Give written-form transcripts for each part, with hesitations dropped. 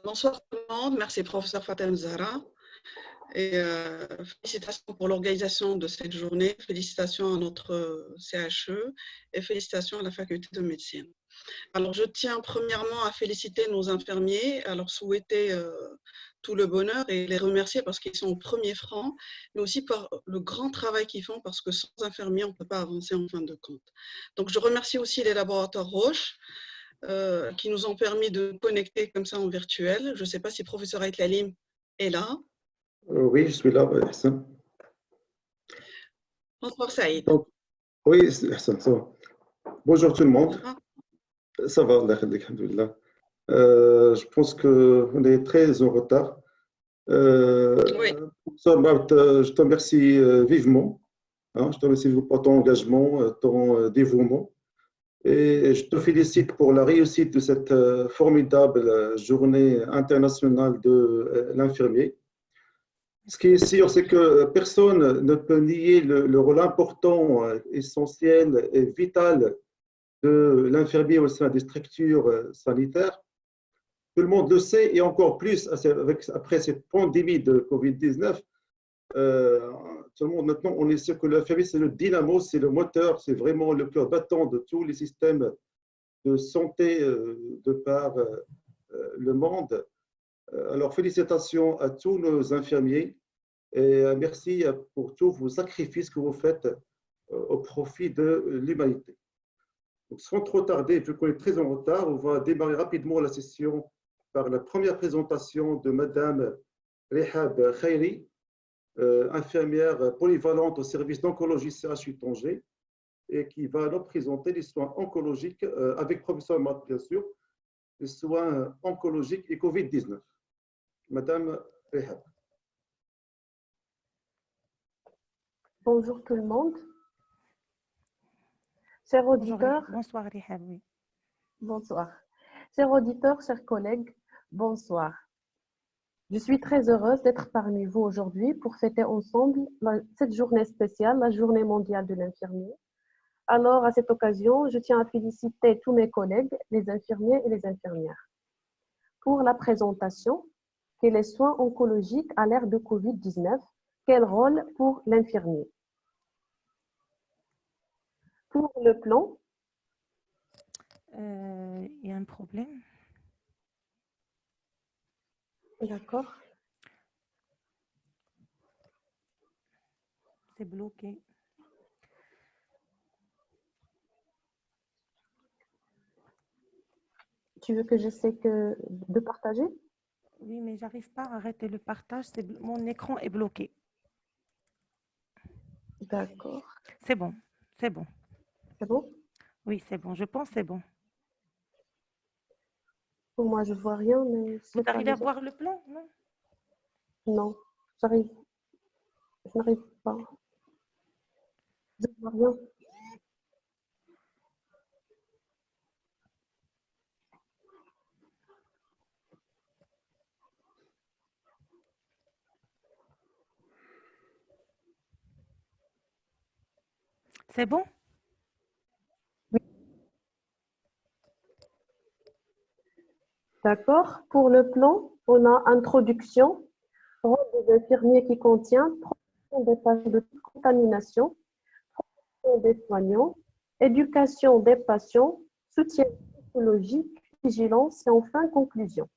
Bonsoir tout le monde, merci professeur Fatem Zahra et félicitations pour l'organisation de cette journée, félicitations à notre CHE et félicitations à la faculté de médecine. Alors je tiens premièrement à féliciter nos infirmiers, à leur souhaiter tout le bonheur et les remercier parce qu'ils sont au premier franc, mais aussi par le grand travail qu'ils font parce que sans infirmiers on ne peut pas avancer en fin de compte. Donc je remercie aussi les laboratoires Roche, qui nous ont permis de connecter comme ça en virtuel. Je ne sais pas si professeur Aïtlalim est là. Oui, je suis là, Hassan. Bonsoir Saïd. Oui, Hassan, ça va. Bonjour tout le monde. Ça va, alhamdoulilah. Je pense qu'on est très en retard. Oui. Je te remercie vivement. Je te remercie pour ton engagement, ton dévouement. Et je te félicite pour la réussite de cette formidable journée internationale de l'infirmier. Ce qui est sûr, c'est que personne ne peut nier le rôle important, essentiel et vital de l'infirmier au sein des structures sanitaires. Tout le monde le sait, et encore plus après cette pandémie de Covid-19. Tout le monde maintenant, on est sûr que l'infirmier, c'est le dynamo, c'est le moteur, c'est vraiment le cœur battant de tous les systèmes de santé de par le monde. Alors, félicitations à tous nos infirmiers et merci pour tous vos sacrifices que vous faites au profit de l'humanité. Donc, sans trop tarder, vu qu'on est très en retard, on va démarrer rapidement la session par la première présentation de Madame Rehab Khairi, infirmière polyvalente au service d'oncologie CHU Tanger, et qui va nous présenter les soins oncologiques, avec professeur Matt, bien sûr, les soins oncologiques et Covid-19. Madame Rehab. Bonjour tout le monde. Chers auditeurs. Bonsoir Rehab, oui. Bonsoir. Chers auditeurs, chers collègues, bonsoir. Je suis très heureuse d'être parmi vous aujourd'hui pour fêter ensemble cette journée spéciale, la journée mondiale de l'infirmier. Alors, à cette occasion, je tiens à féliciter tous mes collègues, les infirmiers et les infirmières, pour la présentation que les soins oncologiques à l'ère de Covid-19, quel rôle pour l'infirmier? Pour le plan, il y a un problème. D'accord. C'est bloqué. Tu veux que j'essaie de partager? Oui, mais j'arrive pas à arrêter le partage. Mon écran est bloqué. D'accord. C'est bon, c'est bon. C'est bon? Oui, c'est bon. Je pense que c'est bon. Pour moi, je vois rien, mais... Vous arrivez à voir le plan, non? Non, je n'arrive pas. Je ne vois rien. C'est bon? Oui. D'accord. Pour le plan, on a introduction, rôle des infirmiers qui contient protection des patients de toute contamination, protection des soignants, éducation des patients, soutien psychologique, vigilance et enfin conclusion.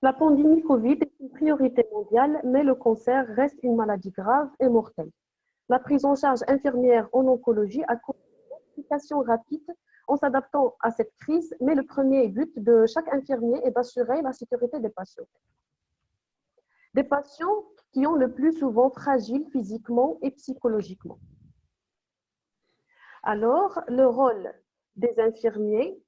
La pandémie Covid est une priorité mondiale, mais le cancer reste une maladie grave et mortelle. La prise en charge infirmière en oncologie a connu une application rapide en s'adaptant à cette crise, mais le premier but de chaque infirmier est d'assurer la sécurité des patients. Des patients qui ont le plus souvent fragiles physiquement et psychologiquement. Alors, le rôle des infirmiers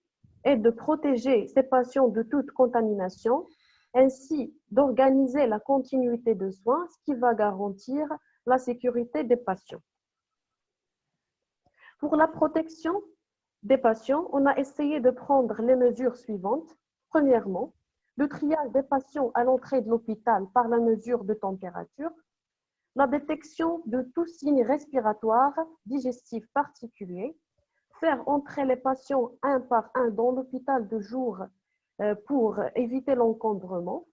est de protéger ces patients de toute contamination, ainsi d'organiser la continuité de soins, ce qui va garantir la sécurité des patients. Pour la protection des patients, on a essayé de prendre les mesures suivantes. Premièrement, le triage des patients à l'entrée de l'hôpital par la mesure de température, la détection de tout signe respiratoire digestif particulier, faire entrer les patients un par un dans l'hôpital de jour pour éviter l'encombrement,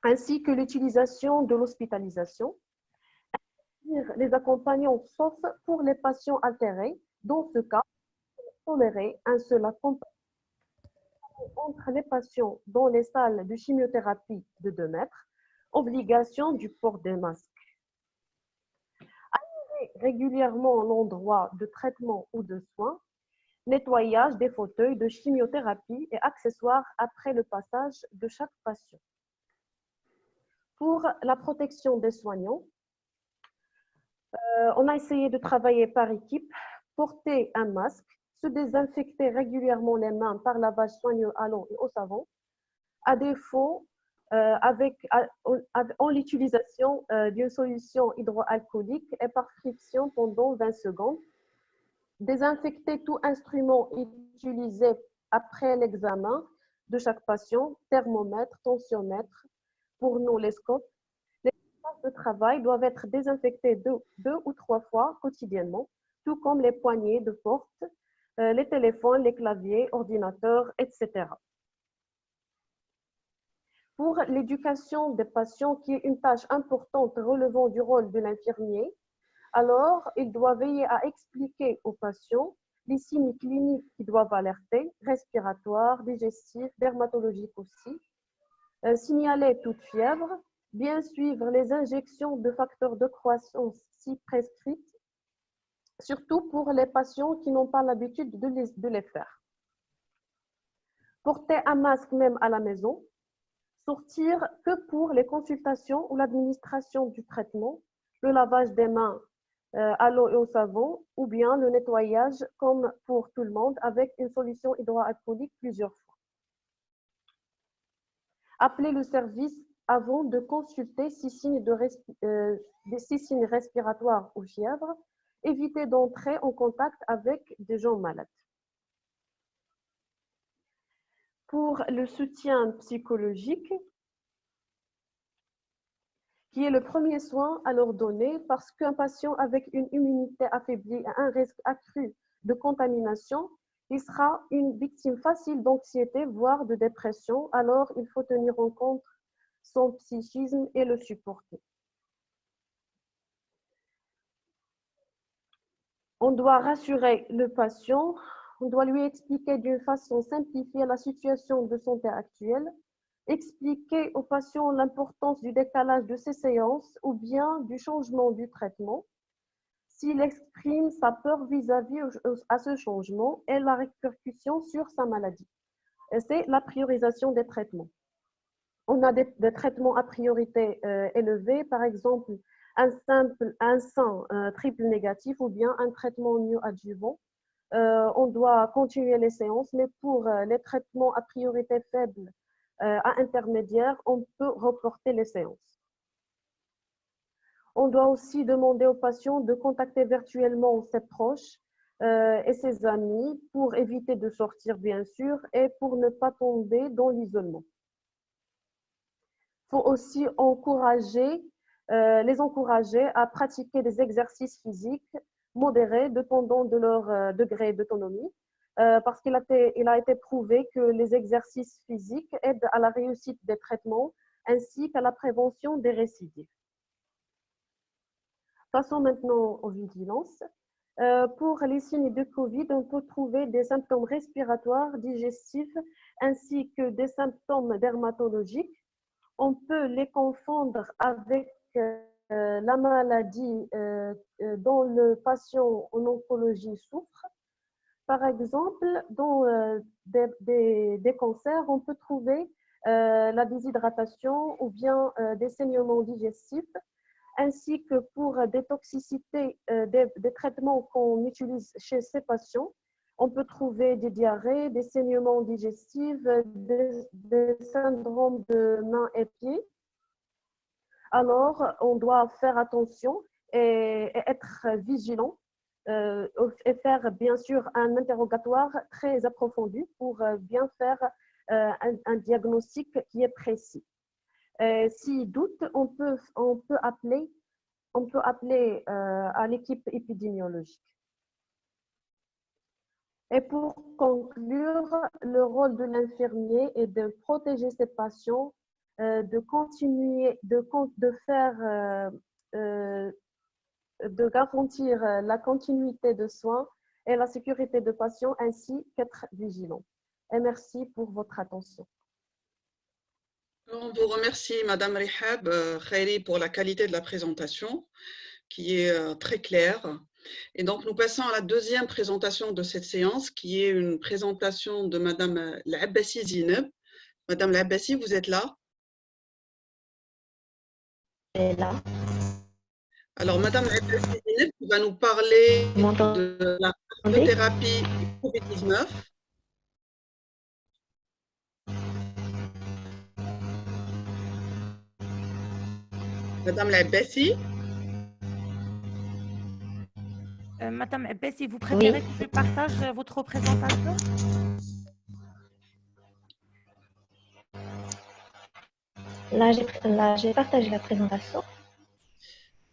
ainsi que l'utilisation de l'hospitalisation, les accompagnants sauf pour les patients altérés. Dans ce cas, tolérer un seul accompagnement entre les patients dans les salles de chimiothérapie de 2 mètres, obligation du port des masques. Aérer régulièrement l'endroit de traitement ou de soins, nettoyage des fauteuils de chimiothérapie et accessoires après le passage de chaque patient. Pour la protection des soignants, on a essayé de travailler par équipe, porter un masque, se désinfecter régulièrement les mains par lavage soigneux à l'eau et au savon, à défaut en l'utilisation d'une solution hydroalcoolique et par friction pendant 20 secondes, désinfecter tout instrument utilisé après l'examen de chaque patient, thermomètre, tensiomètre, pour nous les scopes. Les espaces de travail doivent être désinfectés 2 ou 3 fois quotidiennement, tout comme les poignées de porte, les téléphones, les claviers, ordinateurs, etc. Pour l'éducation des patients, qui est une tâche importante relevant du rôle de l'infirmier, alors il doit veiller à expliquer aux patients les signes cliniques qui doivent alerter, respiratoires, digestifs, dermatologiques aussi, signaler toute fièvre, bien suivre les injections de facteurs de croissance si prescrites, surtout pour les patients qui n'ont pas l'habitude de les faire. Porter un masque même à la maison, sortir que pour les consultations ou l'administration du traitement, le lavage des mains à l'eau et au savon, ou bien le nettoyage comme pour tout le monde avec une solution hydroalcoolique plusieurs fois. Appeler le service avant de consulter si signes respiratoires ou fièvre. Éviter d'entrer en contact avec des gens malades. Pour le soutien psychologique, qui est le premier soin à leur donner parce qu'un patient avec une immunité affaiblie et un risque accru de contamination, il sera une victime facile d'anxiété, voire de dépression, alors il faut tenir en compte son psychisme et le supporter. On doit rassurer le patient, on doit lui expliquer d'une façon simplifiée la situation de santé actuelle, expliquer au patient l'importance du décalage de ses séances ou bien du changement du traitement, s'il exprime sa peur vis-à-vis à ce changement et la répercussion sur sa maladie. C'est la priorisation des traitements. On a des traitements à priorité élevée, par exemple un sang triple négatif ou bien un traitement néoadjuvant. On doit continuer les séances, mais pour les traitements à priorité faible à intermédiaire, on peut reporter les séances. On doit aussi demander aux patients de contacter virtuellement ses proches et ses amis pour éviter de sortir, bien sûr, et pour ne pas tomber dans l'isolement. Il faut aussi les encourager à pratiquer des exercices physiques modérés dépendant de leur degré d'autonomie, parce qu'il a été prouvé que les exercices physiques aident à la réussite des traitements ainsi qu'à la prévention des récidives. Passons maintenant aux vigilances. Pour les signes de Covid, on peut trouver des symptômes respiratoires, digestifs, ainsi que des symptômes dermatologiques. On peut les confondre avec la maladie dont le patient en oncologie souffre. Par exemple, dans des cancers, on peut trouver la déshydratation ou bien des saignements digestifs, ainsi que pour des toxicités des traitements qu'on utilise chez ces patients. On peut trouver des diarrhées, des saignements digestifs, des syndromes de mains et pieds. Alors, on doit faire attention et être vigilant et faire bien sûr un interrogatoire très approfondi pour bien faire un diagnostic qui est précis. Si doute, on peut appeler à l'équipe épidémiologique. Et pour conclure, le rôle de l'infirmier est de protéger ses patients, de continuer, de faire, de garantir la continuité de soins et la sécurité de patients, ainsi qu'être vigilant. Et merci pour votre attention. On vous remercie, Madame Rihab Khairi, pour la qualité de la présentation, qui est très claire. Et donc, nous passons à la deuxième présentation de cette séance, qui est une présentation de Madame L'abbassi Zineb. Madame L'abbassi, vous êtes là? Et là, Alors, Madame L'abbassi Zineb va nous parler vous m'entendez? de la radiothérapie COVID-19. Madame L'abbassi? Madame Abbassi, vous préférez que je partage votre présentation? Là, j'ai partagé la présentation.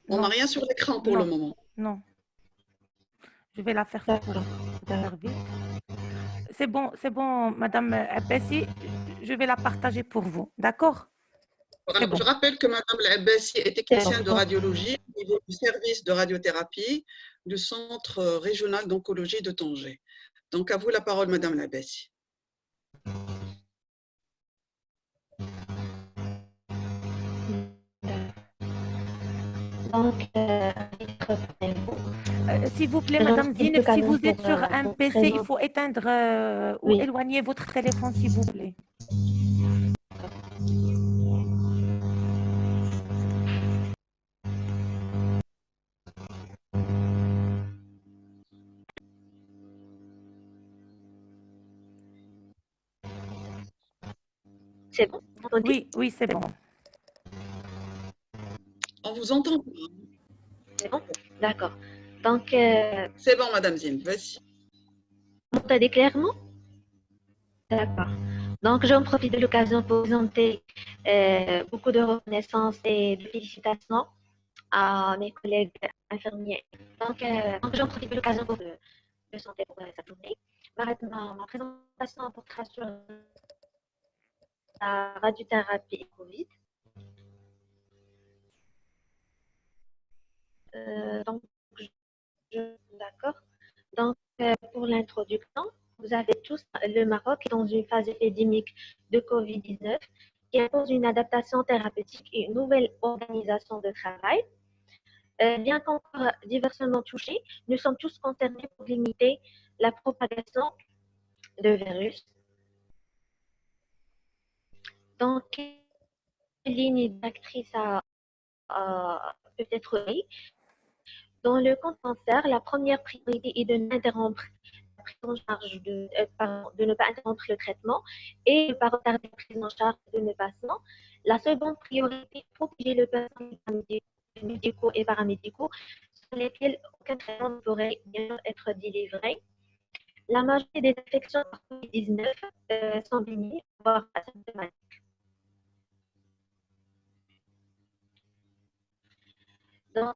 On n'a rien sur l'écran pour le moment. Non. Je vais la faire vite. C'est bon, Madame Abbassi, je vais la partager pour vous. D'accord? Bon. Je rappelle que Madame L'abbassi est technicienne de radiologie au niveau du service de radiothérapie du Centre régional d'oncologie de Tanger. Donc, à vous la parole, Madame L'abbassi. Donc, s'il vous plaît, Madame Zineb, si vous êtes sur un PC, il faut éteindre ou éloigner votre téléphone, s'il vous plaît. c'est bon? Vous m'entendez? Oui, c'est bon. On vous entend. C'est bon? D'accord. Donc, c'est bon, Madame Zineb, vas-y. Vous m'entendez clairement? D'accord. Donc, j'en profite de l'occasion pour présenter beaucoup de reconnaissance et de félicitations à mes collègues infirmiers. Donc j'en profite de l'occasion pour me santé pour cette journée. Ma présentation portera sur la radiothérapie Covid. Donc, d'accord. Donc, pour l'introduction, vous savez tous, le Maroc est dans une phase épidémique de Covid-19 qui impose une adaptation thérapeutique et une nouvelle organisation de travail. Bien qu'encore diversement touchés, nous sommes tous concernés pour limiter la propagation de virus. Donc, quelle ligne directrice peut être donnée? Dans le compte cancer, la première priorité est de n'interrompre la prise en charge de ne pas interrompre le traitement et de ne pas retarder la prise en charge de nos patients. La seconde priorité est de protéger le patient médicaux et paramédicaux sur lesquels aucun traitement ne pourrait bien être délivré. La majorité des infections par COVID-19 sont bénignes, voire asymptomatiques. Dans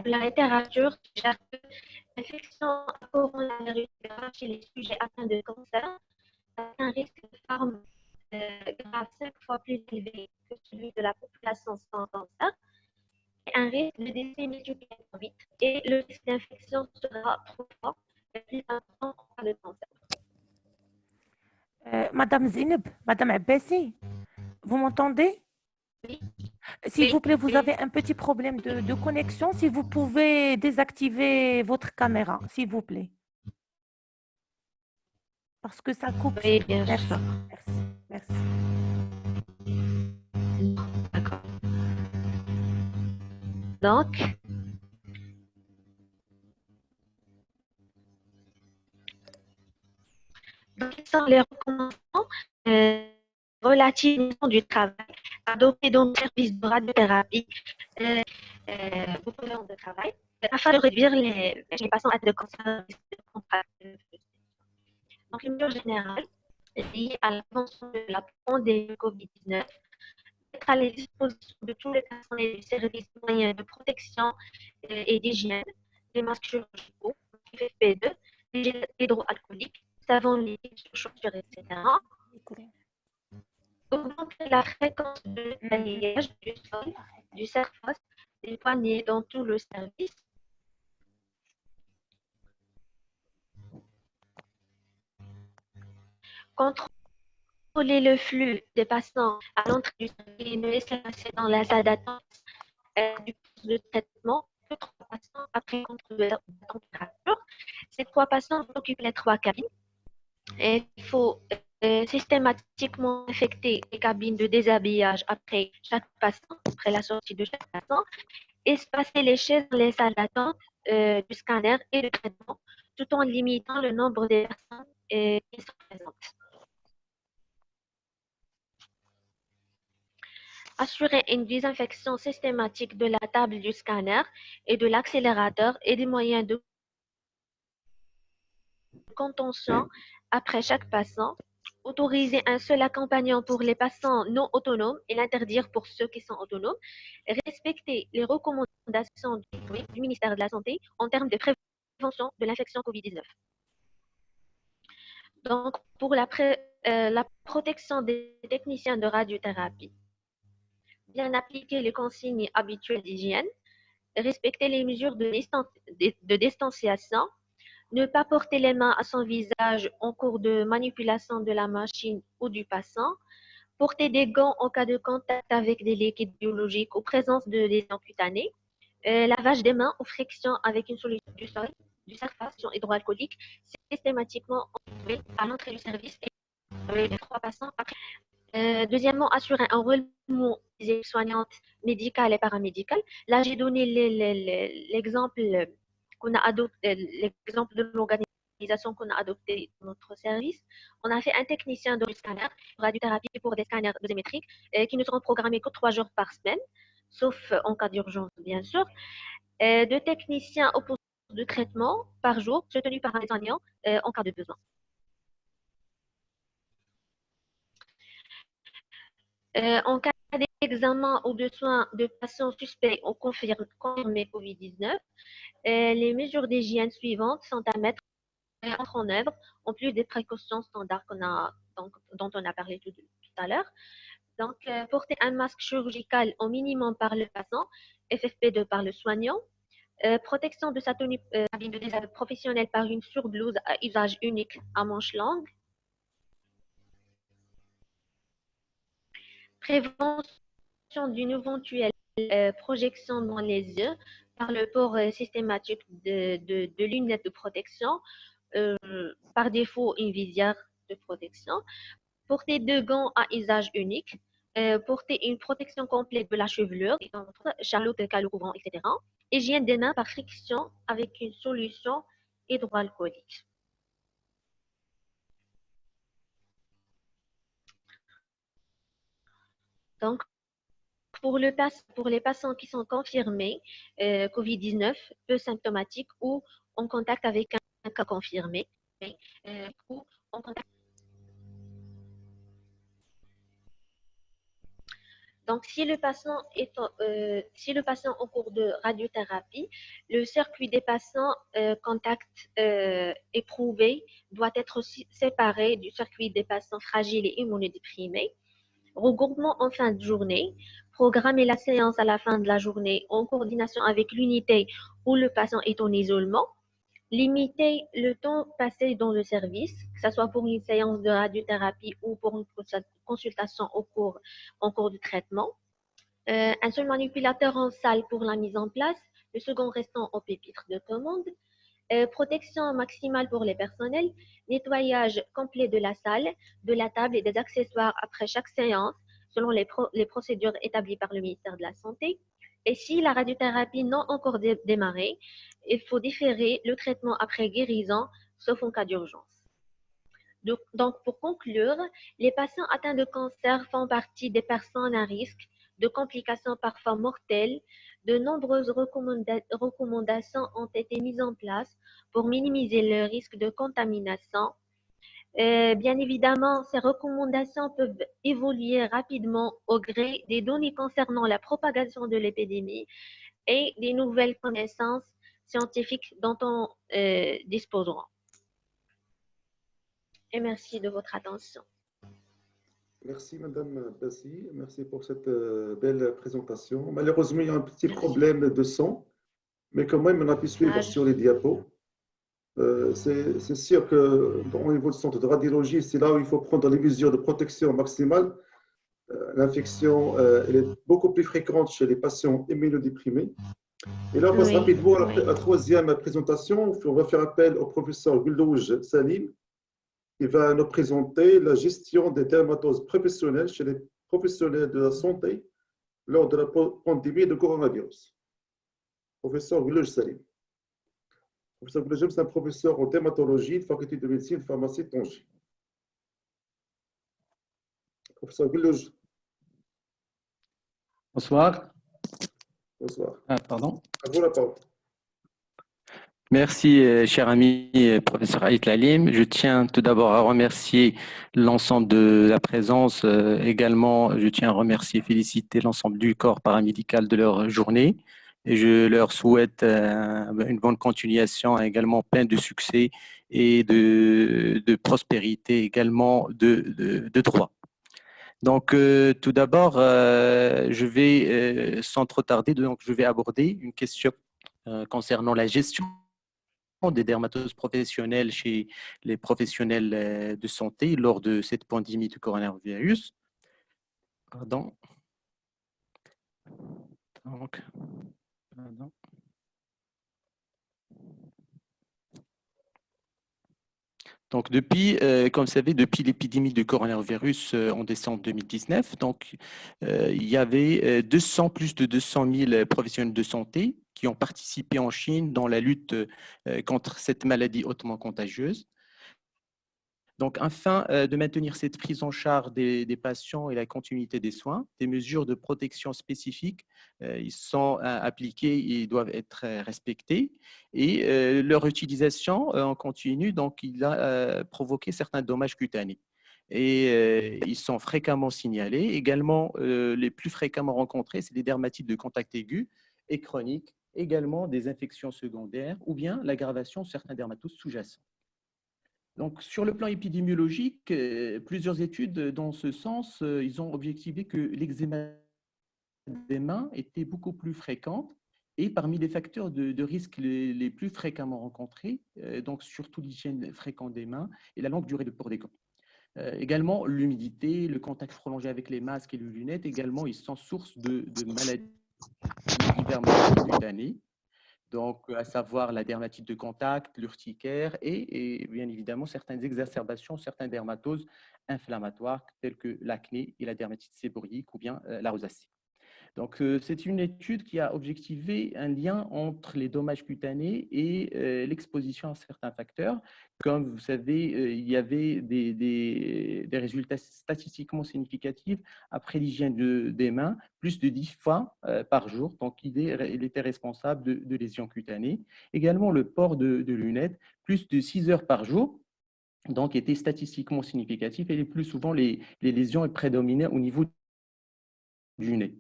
la littérature, l'infection à coronavirus chez les sujets atteints de cancer a un risque de forme grave 5 fois plus élevé que celui de la population sans cancer, et un risque de décès multiplié vite, et le risque d'infection sera 3 fois plus important en cas de cancer. Madame Zineb, Madame Abbassi, vous m'entendez? Oui. S'il vous plaît, vous avez un petit problème de connexion. Si vous pouvez désactiver votre caméra, s'il vous plaît. Parce que ça coupe. Oui, bien merci. sûr. Merci. D'accord. Donc, quelles sont les recommandations relatives du travail adoptées dans le service de radiothérapie beaucoup d'heures de travail afin de réduire les patients atteints de cancer de contracter. Donc, une mesure générale liée à la prévention de la pandémie de COVID-19, être à la disposition de tous les personnels du service de moyens de protection et d'hygiène, des masques chirurgicaux, FFP2, hydroalcooliques, savon liquide sur chaussures, etc. Augmenter la fréquence de balayage du sol, du surface, des poignées dans tout le service. Contrôler le flux des passants à l'entrée du service et ne laisser passer dans la salle d'attente du poste de traitement que 3 patients après contrôle de la température. Ces 3 patients occupent les 3 cabines. Et il faut systématiquement affecter les cabines de déshabillage après chaque patient, après la sortie de chaque patient, espacer les chaises dans les salles d'attente du scanner et du traitement, tout en limitant le nombre de personnes qui sont présentes. Assurer une désinfection systématique de la table du scanner et de l'accélérateur et des moyens de contention après chaque patient. Autoriser un seul accompagnant pour les patients non autonomes et l'interdire pour ceux qui sont autonomes. Respecter les recommandations du ministère de la Santé en termes de prévention de l'infection COVID-19. Donc, pour la protection des techniciens de radiothérapie, bien appliquer les consignes habituelles d'hygiène, respecter les mesures de distanciation, ne pas porter les mains à son visage en cours de manipulation de la machine ou du patient, porter des gants en cas de contact avec des liquides biologiques ou présence de lésions cutanées, lavage des mains ou friction avec une solution du sol, du surface hydroalcoolique, systématiquement à l'entrée du service et les 3 patients après. Deuxièmement, assurer un roulement des soignantes médicales et paramédicales. Là, j'ai donné l'exemple qu'on a adopté, l'exemple de l'organisation qu'on a adopté dans notre service. On a fait un technicien de scanner, radiothérapie pour des scanners dosimétriques qui ne seront programmés que 3 jours par semaine, sauf en cas d'urgence, bien sûr. 2 techniciens au poste de traitement par jour, soutenus par un soignant en cas de besoin. En cas d'examen ou de soins de patients suspects ou confirmés COVID-19, les mesures d'hygiène suivantes sont à mettre en œuvre, en plus des précautions standards dont on a parlé tout à l'heure. Donc, porter un masque chirurgical au minimum par le patient, FFP2 par le soignant, protection de sa tenue professionnelle par une surblouse à usage unique à manches longues, prévention d'une éventuelle projection dans les yeux par le port systématique de lunettes de protection, par défaut une visière de protection, porter 2 gants à usage unique, porter une protection complète de la chevelure, chaloupe, cale couvrant, etc. Hygiène des mains par friction avec une solution hydroalcoolique. Donc, pour les patients qui sont confirmés COVID-19, peu symptomatiques ou en contact avec un cas confirmé, ou en contact. Donc, si le patient est en cours de radiothérapie, le circuit des patients contacts éprouvés doit être aussi séparé du circuit des patients fragiles et immunodéprimés. Regroupement en fin de journée, programmer la séance à la fin de la journée en coordination avec l'unité où le patient est en isolement. Limiter le temps passé dans le service, que ce soit pour une séance de radiothérapie ou pour une consultation en cours de traitement. Un seul manipulateur en salle pour la mise en place, le second restant au pupitre de commande. Protection maximale pour les personnels, nettoyage complet de la salle, de la table et des accessoires après chaque séance, selon les procédures établies par le ministère de la Santé. Et si la radiothérapie n'a encore démarré, il faut différer le traitement après guérison, sauf en cas d'urgence. Donc, pour conclure, les patients atteints de cancer font partie des personnes à risque de complications parfois mortelles. De nombreuses recommandations ont été mises en place pour minimiser le risque de contamination. Bien évidemment, ces recommandations peuvent évoluer rapidement au gré des données concernant la propagation de l'épidémie et des nouvelles connaissances scientifiques dont on disposera. et merci de votre attention. Merci, Madame Bassi. Merci pour cette belle présentation. Malheureusement, il y a un petit Merci. problème de son, mais quand même, on a pu suivre Ah, sur les diapos. C'est sûr que au niveau du centre de radiologie, c'est là où il faut prendre les mesures de protection maximale. L'infection elle est beaucoup plus fréquente chez les patients immunodéprimés. Et là, on passe oui, rapidement à oui. la troisième présentation. On va faire appel au professeur Gouldouj Salim. Il va nous présenter la gestion des dermatoses professionnelles chez les professionnels de la santé lors de la pandémie de coronavirus. Professeur Gouldouj Salim. Professeur Gouldouj, c'est un professeur en dermatologie, faculté de médecine, pharmacie, Tanger. Professeur Gouldouj. Bonsoir. Bonsoir. Pardon. À vous la parole. Merci, cher ami professeur Aït Lalim. Je tiens tout d'abord à remercier l'ensemble de la présence. Également, je tiens à remercier et féliciter l'ensemble du corps paramédical de leur journée. Et je leur souhaite une bonne continuation, également plein de succès et de prospérité, également de droit. Donc, tout d'abord, je vais, sans trop tarder, donc, je vais aborder une question concernant la gestion des dermatoses professionnelles chez les professionnels de santé lors de cette pandémie du coronavirus. Pardon. Donc, pardon. Donc, depuis, comme vous savez, depuis l'épidémie du coronavirus en décembre 2019, donc, il y avait plus de 200 000 professionnels de santé qui ont participé en Chine dans la lutte contre cette maladie hautement contagieuse. Donc, afin de maintenir cette prise en charge des patients et la continuité des soins, des mesures de protection spécifiques ils sont appliquées et doivent être respectées. Et leur utilisation en continu, donc, il a provoqué certains dommages cutanés. Et ils sont fréquemment signalés. Également, les plus fréquemment rencontrés, c'est les dermatites de contact aigu et chroniques, également des infections secondaires ou bien l'aggravation de certains dermatoses sous-jacents. Donc, sur le plan épidémiologique, plusieurs études dans ce sens, ils ont objectivé que l'eczéma des mains était beaucoup plus fréquente et parmi les facteurs de risque les plus fréquemment rencontrés, donc surtout l'hygiène fréquente des mains et la longue durée de port des gants. Également, l'humidité, le contact prolongé avec les masques et les lunettes, également, ils sont source de maladies, diverses maladies cutanées. Donc, à savoir la dermatite de contact, l'urticaire et bien évidemment certaines exacerbations, certaines dermatoses inflammatoires telles que l'acné et la dermatite séborrhéique ou bien la rosacée. Donc, c'est une étude qui a objectivé un lien entre les dommages cutanés et l'exposition à certains facteurs. Comme vous savez, il y avait des résultats statistiquement significatifs après l'hygiène des mains, plus de 10 fois par jour. Donc, il était responsable de lésions cutanées. Également, le port de lunettes, plus de 6 heures par jour. Donc, était statistiquement significatif et le plus souvent, les lésions prédominaient au niveau du nez.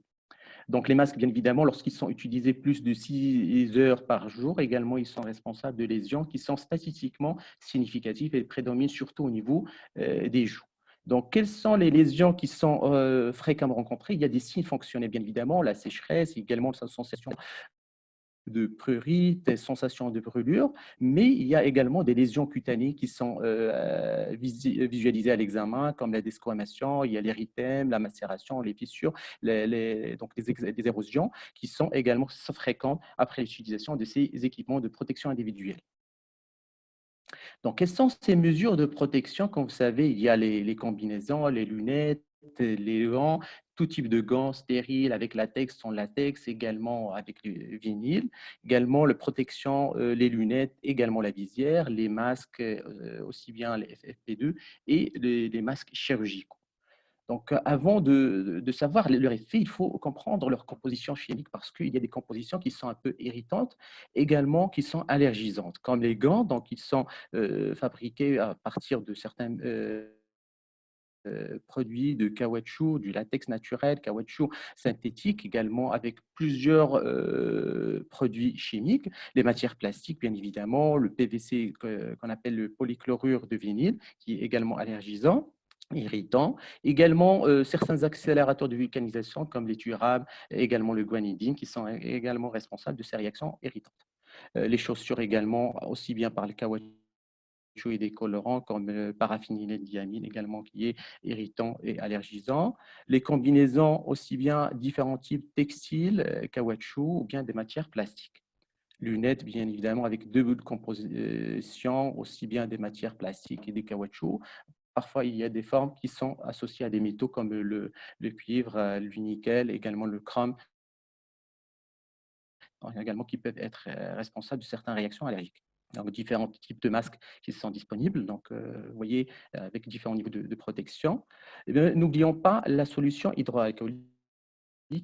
Donc, les masques, bien évidemment, lorsqu'ils sont utilisés plus de 6 heures par jour, également, ils sont responsables de lésions qui sont statistiquement significatives et prédominent surtout au niveau des joues. Donc, quelles sont les lésions qui sont fréquemment rencontrées? Il y a des signes fonctionnels, bien évidemment, la sécheresse, également la sensation de prurite, des sensations de brûlure, mais il y a également des lésions cutanées qui sont visualisées à l'examen, comme la desquamation, il y a l'érythème, la macération, les fissures, donc des érosions qui sont également fréquentes après l'utilisation de ces équipements de protection individuelle. Donc, quelles sont ces mesures de protection? Comme vous savez, il y a les combinaisons, les lunettes, les gants, tout type de gants stériles avec latex, sans latex, également avec le vinyle, également la protection, les lunettes, également la visière, les masques, aussi bien les FFP2 et les masques chirurgicaux. Donc, avant de savoir leur effet, il faut comprendre leur composition chimique parce qu'il y a des compositions qui sont un peu irritantes, également qui sont allergisantes, comme les gants. Donc, ils sont fabriqués à partir de certains produits de caoutchouc, du latex naturel, caoutchouc synthétique, également avec plusieurs produits chimiques, les matières plastiques, bien évidemment, le PVC qu'on appelle le polychlorure de vinyle, qui est également allergisant, irritant, également certains accélérateurs de vulcanisation comme les turables, également le guanidine, qui sont également responsables de ces réactions irritantes. Les chaussures également, aussi bien par le caoutchouc et des colorants comme paraphényldiamine également qui est irritant et allergisant. Les combinaisons aussi bien différents types textiles, caoutchouc ou bien des matières plastiques. Lunettes, bien évidemment, avec deux bouts de composition, aussi bien des matières plastiques et des caoutchoucs. Parfois, il y a des formes qui sont associées à des métaux comme le cuivre, le nickel, également le chrome, également qui peuvent être responsables de certaines réactions allergiques. Donc, différents types de masques qui sont disponibles, donc, vous voyez, avec différents niveaux de protection. N'oublions pas la solution hydroalcoolique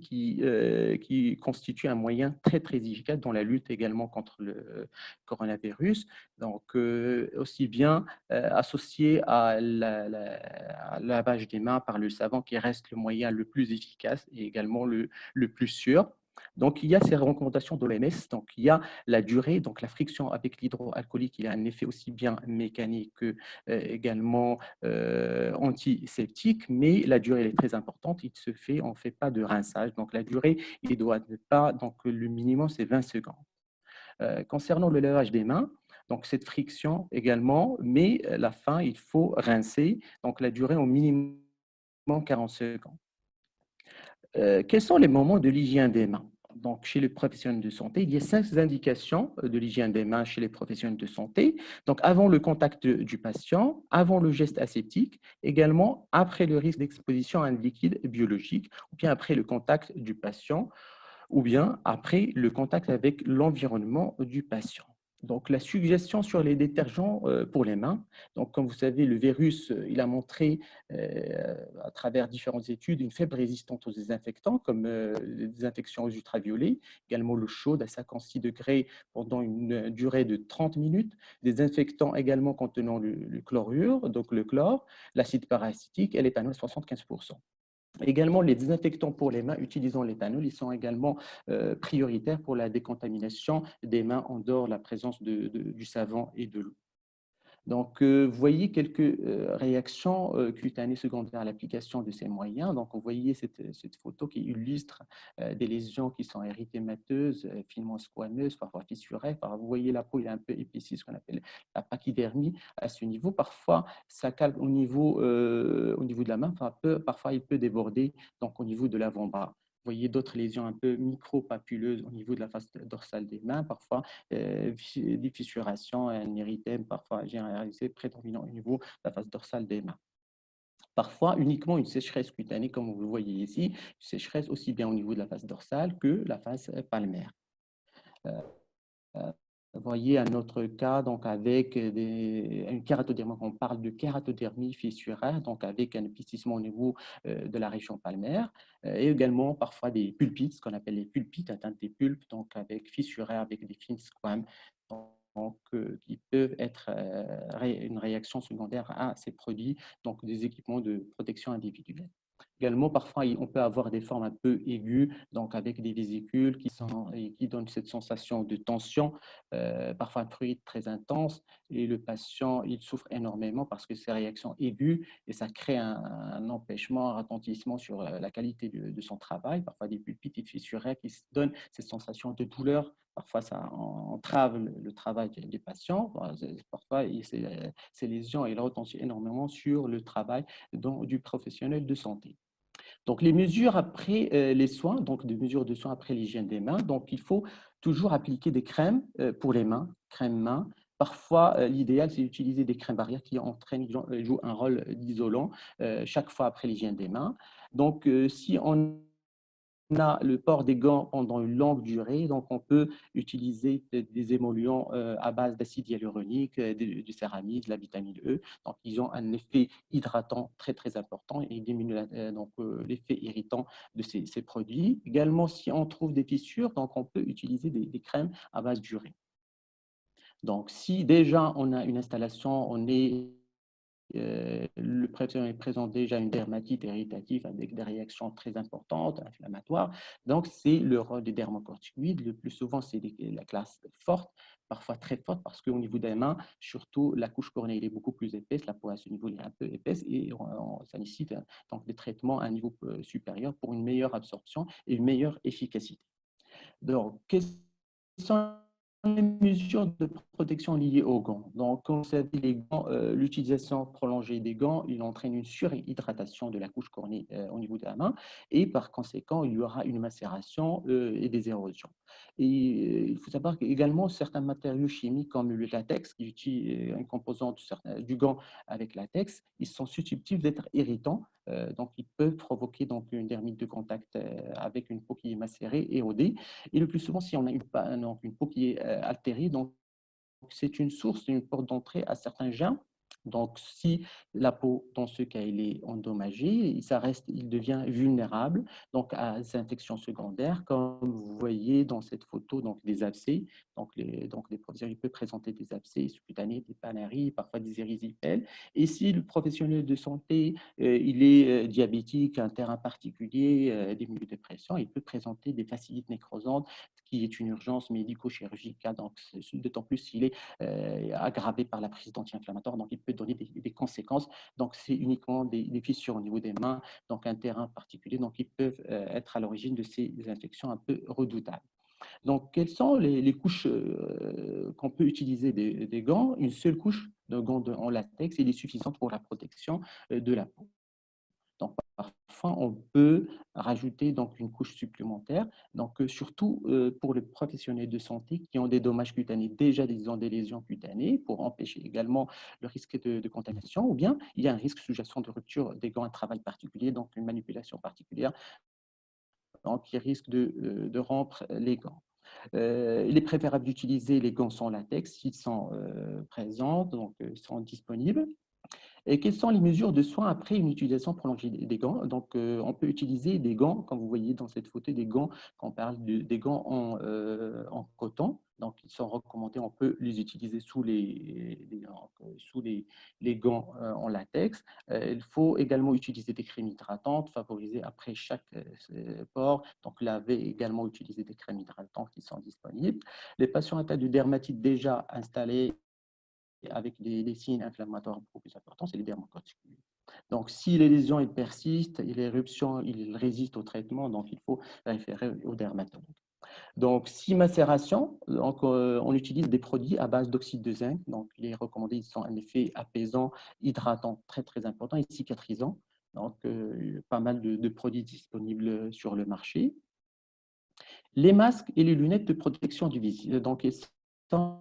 qui constitue un moyen très, très efficace dans la lutte également contre le coronavirus. Donc, aussi bien associé à à lavage des mains par le savon qui reste le moyen le plus efficace et également le plus sûr. Donc, il y a ces recommandations de l'OMS. Donc, il y a la durée, donc la friction avec l'hydroalcoolique, il a un effet aussi bien mécanique que également antiseptique, mais la durée elle est très importante. Il se fait, on ne fait pas de rinçage. Donc, la durée, il doit ne pas, donc le minimum, c'est 20 secondes. Concernant le lavage des mains, donc cette friction également, mais la fin, il faut rincer. Donc, la durée au minimum 40 secondes. Quels sont les moments de l'hygiène des mains? Donc, chez les professionnels de santé, il y a 5 indications de l'hygiène des mains chez les professionnels de santé. Donc, avant le contact du patient, avant le geste aseptique, également après le risque d'exposition à un liquide biologique, ou bien après le contact du patient, ou bien après le contact avec l'environnement du patient. Donc, la suggestion sur les détergents pour les mains. Donc, comme vous savez, le virus, il a montré à travers différentes études une faible résistance aux désinfectants, comme les désinfections aux ultraviolets, également l'eau chaude à 56 degrés pendant une durée de 30 minutes, des désinfectants également contenant le chlorure, donc le chlore, l'acide parasitique et l'éthanol 75%. Également, les désinfectants pour les mains utilisant l'éthanol, ils sont également prioritaires pour la décontamination des mains en dehors de la présence du savon et de l'eau. Donc, vous voyez quelques réactions cutanées secondaires à l'application de ces moyens. Donc, vous voyez cette photo qui illustre des lésions qui sont érythémateuses, finement squameuses, parfois fissurées. Vous voyez la peau est un peu épaissie, ce qu'on appelle la pachydermie à ce niveau. Parfois, ça calque au niveau de la main. Parfois, il peut déborder donc, au niveau de l'avant-bras. Vous voyez d'autres lésions un peu micro-papuleuses au niveau de la face dorsale des mains, parfois des fissurations, un érythème, parfois généralisé, prédominant au niveau de la face dorsale des mains. Parfois, uniquement une sécheresse cutanée, comme vous le voyez ici, une sécheresse aussi bien au niveau de la face dorsale que la face palmaire. Vous voyez un autre cas donc avec une kératodermie, on parle de kératodermie fissuraire, donc avec un épaississement au niveau de la région palmaire, et également parfois des pulpites, ce qu'on appelle les pulpites, atteinte des pulpes, donc avec fissuraire, avec des fines squames, donc, qui peuvent être une réaction secondaire à ces produits, donc des équipements de protection individuelle. Également, parfois, on peut avoir des formes un peu aiguës, donc avec des vésicules qui donnent cette sensation de tension, parfois un fluide très intense, et le patient, il souffre énormément parce que ces réactions aiguës, et ça crée un empêchement, un retentissement sur la qualité de son travail, parfois des pulpites fissuraires qui donnent cette sensation de douleur. Parfois, ça entrave le travail des patients. Parfois, ces lésions, elles retentissent énormément sur le travail du professionnel de santé. Donc, les mesures après les soins, donc des mesures de soins après l'hygiène des mains. Donc, il faut toujours appliquer des crèmes pour les mains, crème main. Parfois, l'idéal, c'est d'utiliser des crèmes barrières qui jouent un rôle d'isolant chaque fois après l'hygiène des mains. Donc, si on a le port des gants pendant une longue durée, donc on peut utiliser des émollients à base d'acide hyaluronique, du céramide, de la vitamine E. Donc, ils ont un effet hydratant très, très important et diminuent l'effet irritant de ces produits. Également, si on trouve des fissures, donc on peut utiliser des crèmes à base d'urée. Donc, si déjà on a une installation, on est le professionnel présente déjà une dermatite irritative avec des réactions très importantes, inflammatoires. Donc, c'est le rôle des dermocorticoïdes. Le plus souvent, c'est la classe forte, parfois très forte, parce qu'au niveau des mains, surtout, la couche cornéenne est beaucoup plus épaisse, la peau à ce niveau est un peu épaisse et ça nécessite donc des traitements à un niveau supérieur pour une meilleure absorption et une meilleure efficacité. Donc, quelles sont les mesures de protection liées aux gants? Donc, comme vous savez, les gants, l'utilisation prolongée des gants, il entraîne une surhydratation de la couche cornéenne au niveau de la main et par conséquent, il y aura une macération et des érosions. Et il faut savoir qu'également, certains matériaux chimiques comme le latex, qui utilise une composante du gant avec latex, ils sont susceptibles d'être irritants. Donc, ils peuvent provoquer donc, une dermite de contact avec une peau qui est macérée, érodée. Et le plus souvent, si on a une peau qui est altérée, donc c'est une source, une porte d'entrée à certains germes. Donc, si la peau, dans ce cas, elle est endommagée, il devient vulnérable donc, à ces infections secondaires, comme vous voyez dans cette photo, donc des abcès. Donc, les professionnels peuvent présenter des abcès sous-cutanés, des panaries, parfois des érysipèles. Et si le professionnel de santé, il est diabétique, un terrain particulier, des immunodépressions, il peut présenter des fasciites nécrosantes, qui est une urgence médico-chirurgicale, donc d'autant plus s'il est aggravé par la prise d'anti-inflammatoires, donc il peut donner des conséquences. Donc c'est uniquement des fissures au niveau des mains, donc un terrain particulier, donc ils peuvent être à l'origine de ces infections un peu redoutables. Donc, quelles sont les couches qu'on peut utiliser des gants? Une seule couche de gants en latex, il est suffisante pour la protection de la peau. Donc, parfois, on peut rajouter donc, une couche supplémentaire, donc, surtout pour les professionnels de santé qui ont des dommages cutanés, déjà disons des lésions cutanées, pour empêcher également le risque de contamination, ou bien il y a un risque sous-jacent de rupture des gants à travail particulier, donc une manipulation particulière, donc, qui risque de rompre les gants. Il est préférable d'utiliser les gants sans latex s'ils sont présents, donc sont disponibles. Et quelles sont les mesures de soins après une utilisation prolongée des gants? Donc, on peut utiliser des gants, comme vous voyez dans cette photo, des gants, quand on parle des gants en coton. Donc, ils sont recommandés, on peut les utiliser sous les gants en latex. Il faut également utiliser des crèmes hydratantes, favoriser après chaque port. Donc, laver également, utiliser des crèmes hydratantes qui sont disponibles. Les patients atteints de dermatite déjà installés avec des signes inflammatoires beaucoup plus importants, c'est les dermocorticoïdes. Donc, si les lésions elles persistent et l'éruption il résiste au traitement, donc il faut référer au dermatologue. Donc, si macération, donc, on utilise des produits à base d'oxyde de zinc. Donc, les recommandés ils sont un effet apaisant, hydratant très très important et cicatrisant. Donc, pas mal de produits disponibles sur le marché. Les masques et les lunettes de protection du visage. Donc, ils sont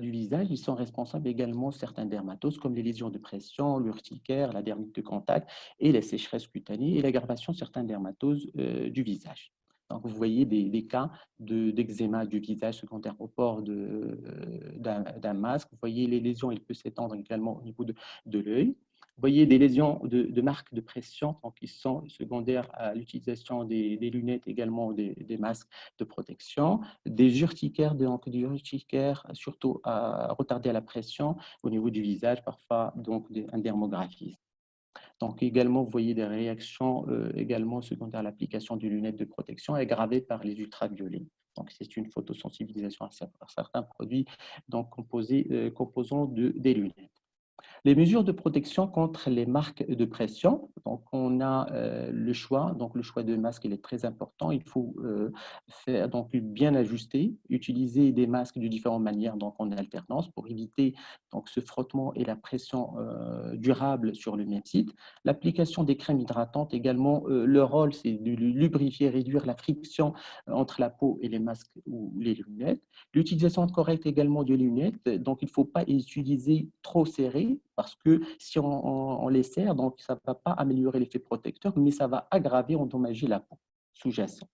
du visage, ils sont responsables également certains dermatoses comme les lésions de pression, l'urticaire, la dermite de contact et les sécheresses cutanées et l'aggravation de certains dermatoses du visage. Donc, vous voyez des cas d'eczéma du visage secondaire au port d'un masque. Vous voyez les lésions, il peut s'étendre également au niveau de l'œil. Vous voyez des lésions de marques de pression donc, qui sont secondaires à l'utilisation des lunettes, également des masques de protection, des urticaires, donc des urticaires surtout à retarder à la pression au niveau du visage, parfois donc un dermographisme. Donc également, vous voyez des réactions également secondaires à l'application de lunettes de protection aggravées par les ultraviolets. Donc c'est une photosensibilisation à certains produits donc composants des lunettes. Les mesures de protection contre les marques de pression, donc on a le choix, donc le choix de masque il est très important, il faut faire donc bien ajuster, utiliser des masques de différentes manières donc en alternance pour éviter donc ce frottement et la pression durable sur le même site. L'application des crèmes hydratantes également, leur rôle c'est de lubrifier, réduire la friction entre la peau et les masques ou les lunettes. L'utilisation correcte également de lunettes, donc il ne faut pas utiliser trop serré parce que si on les serre, donc ça ne va pas améliorer l'effet protecteur, mais ça va aggraver, endommager la peau sous-jacente.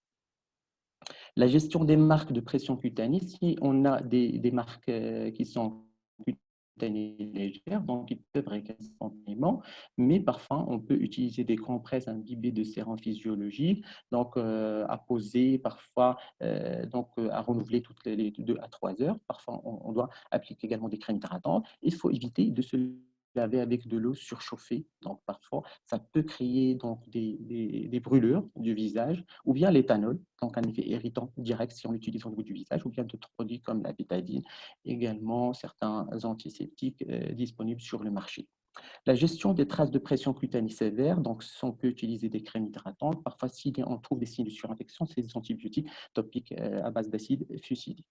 La gestion des marques de pression cutanée, si on a des marques qui sont cutanées légères, donc ils peuvent régler spontanément, mais parfois on peut utiliser des compresses imbibées de sérum physiologique, donc à poser, parfois à renouveler toutes les 2 à 3 heures. Parfois on doit appliquer également des crèmes hydratantes. Il faut éviter de se laver avec de l'eau surchauffée. Donc, parfois, ça peut créer donc, des brûlures du visage, ou bien l'éthanol, donc un effet irritant direct si on l'utilise au niveau du visage, ou bien d'autres produits comme la bétadine, également certains antiseptiques disponibles sur le marché. La gestion des traces de pression cutanée sévère, donc on peut utiliser des crèmes hydratantes. Parfois, si on trouve des signes de surinfection, c'est des antibiotiques topiques à base d'acide fusidique.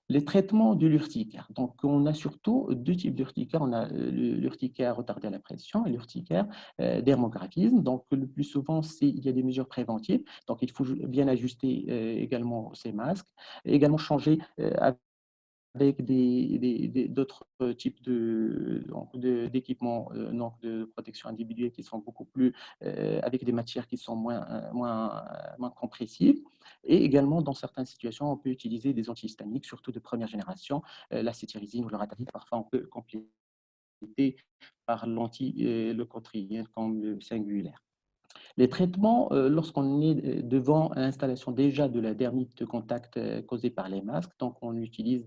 Les traitements de l'urticaire. Donc, on a surtout deux types d'urticaire. On a l'urticaire retardé à la pression et l'urticaire dermographisme. Donc, le plus souvent, il y a des mesures préventives. Donc, il faut bien ajuster également ces masques. Et également changer avec d'autres types d'équipements de protection individuelle qui sont beaucoup plus, avec des matières qui sont moins compressives. Et également, dans certaines situations, on peut utiliser des antihistamiques, surtout de première génération, la cétirizine ou le ratavir. Parfois, on peut compléter par l'anti-leucotriène comme le singulaire. Les traitements, lorsqu'on est devant l'installation déjà de la dermite de contact causée par les masques, donc on utilise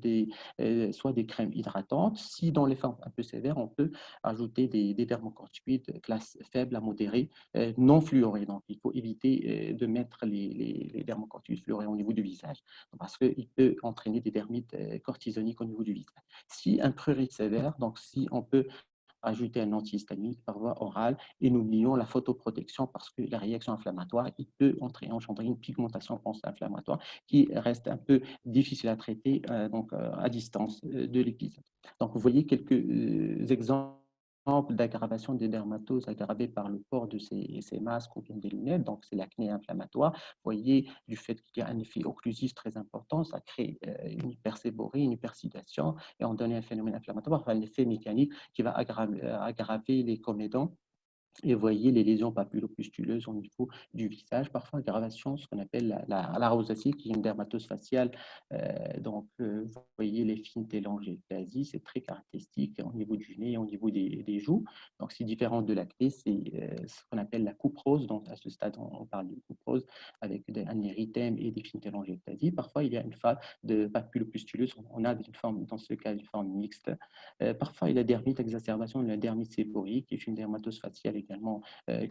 soit des crèmes hydratantes. Si dans les formes un peu sévères, on peut ajouter des dermocorticoïdes classe faible à modérée, non fluorés. Donc, il faut éviter de mettre les dermocorticoïdes fluorés au niveau du visage, parce qu'il peut entraîner des dermites cortisoniques au niveau du visage. Si un prurite sévère, donc si on peut ajouter un antihistaminique par voie orale et n'oublions la photoprotection parce que la réaction inflammatoire, il peut engendrer une pigmentation post-inflammatoire qui reste un peu difficile à traiter à distance de l'épisode. Donc, vous voyez quelques exemples d'aggravation des dermatoses aggravées par le port de ces masques ou bien des lunettes. Donc, c'est l'acné inflammatoire. Vous voyez, du fait qu'il y a un effet occlusif très important, ça crée une hyperséborie, une hypersidation et on donne un phénomène inflammatoire, un effet mécanique qui va aggraver les comédons. Et vous voyez les lésions papulopustuleuses au niveau du visage, parfois aggravation, ce qu'on appelle la rosacée, qui est une dermatose faciale. Vous voyez les fines télangiectasies, c'est très caractéristique au niveau du nez et au niveau des joues. Donc, c'est différent de l'acné, c'est ce qu'on appelle la coupe rose. Donc, à ce stade, on parle de coupe rose avec un érythème et des fines télangiectasies. Parfois, il y a une phase de papulopustuleuse. On a une forme, dans ce cas, une forme mixte. Parfois, il y a dermite, exacerbation de la dermite séborique, qui est une dermatose faciale également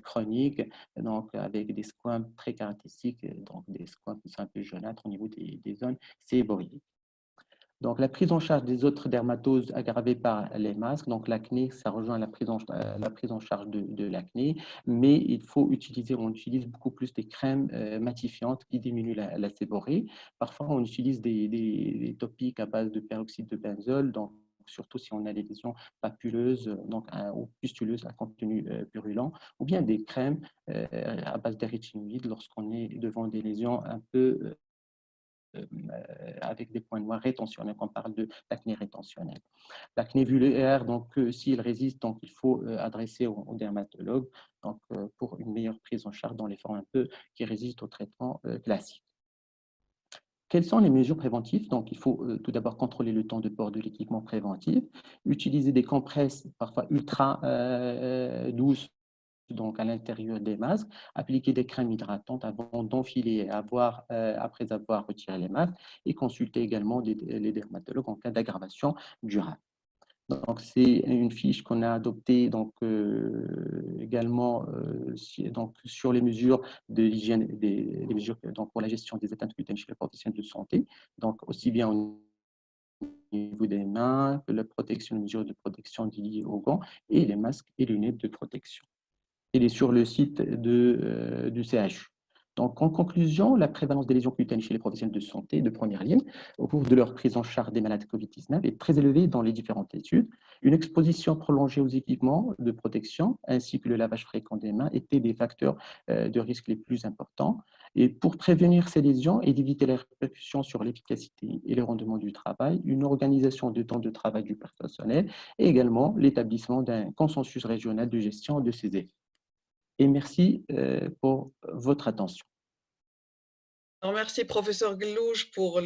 chronique, donc avec des squames très caractéristiques, donc des squames qui sont un peu jaunâtres au niveau des zones séboriques. Donc, la prise en charge des autres dermatoses aggravées par les masques, donc l'acné, ça rejoint la prise en charge de l'acné, mais on utilise beaucoup plus des crèmes matifiantes qui diminuent la séborrhée. Parfois, on utilise des topiques à base de peroxyde de benzol, donc surtout si on a des lésions papuleuses ou pustuleuses à contenu purulent, ou bien des crèmes à base d'érythinoïdes lorsqu'on est devant des lésions un peu avec des points noirs rétentionnels, on parle d'acné rétentionnel. L'acné vulvaire, donc s'il résiste, donc il faut adresser au dermatologue pour une meilleure prise en charge dans les formes un peu qui résistent au traitement classique. Quelles sont les mesures préventives? Donc, il faut tout d'abord contrôler le temps de port de l'équipement préventif, utiliser des compresses parfois ultra douces donc à l'intérieur des masques, appliquer des crèmes hydratantes avant d'enfiler après avoir retiré les masques et consulter également les dermatologues en cas d'aggravation durable. Donc, c'est une fiche qu'on a adoptée également sur les mesures de l'hygiène, les mesures pour la gestion des atteintes cutanées chez les professionnels de santé, donc aussi bien au niveau des mains que la protection, les mesures de protection liées aux gants et les masques et lunettes de protection. Il est sur le site du CHU. Donc, en conclusion, la prévalence des lésions cutanées chez les professionnels de santé de première ligne au cours de leur prise en charge des malades COVID-19 est très élevée dans les différentes études. Une exposition prolongée aux équipements de protection ainsi que le lavage fréquent des mains étaient des facteurs de risque les plus importants. Et pour prévenir ces lésions et d'éviter les répercussions sur l'efficacité et le rendement du travail, une organisation de temps de travail du personnel et également l'établissement d'un consensus régional de gestion de ces effets. Et merci pour votre attention. Merci, professeur Glouge, pour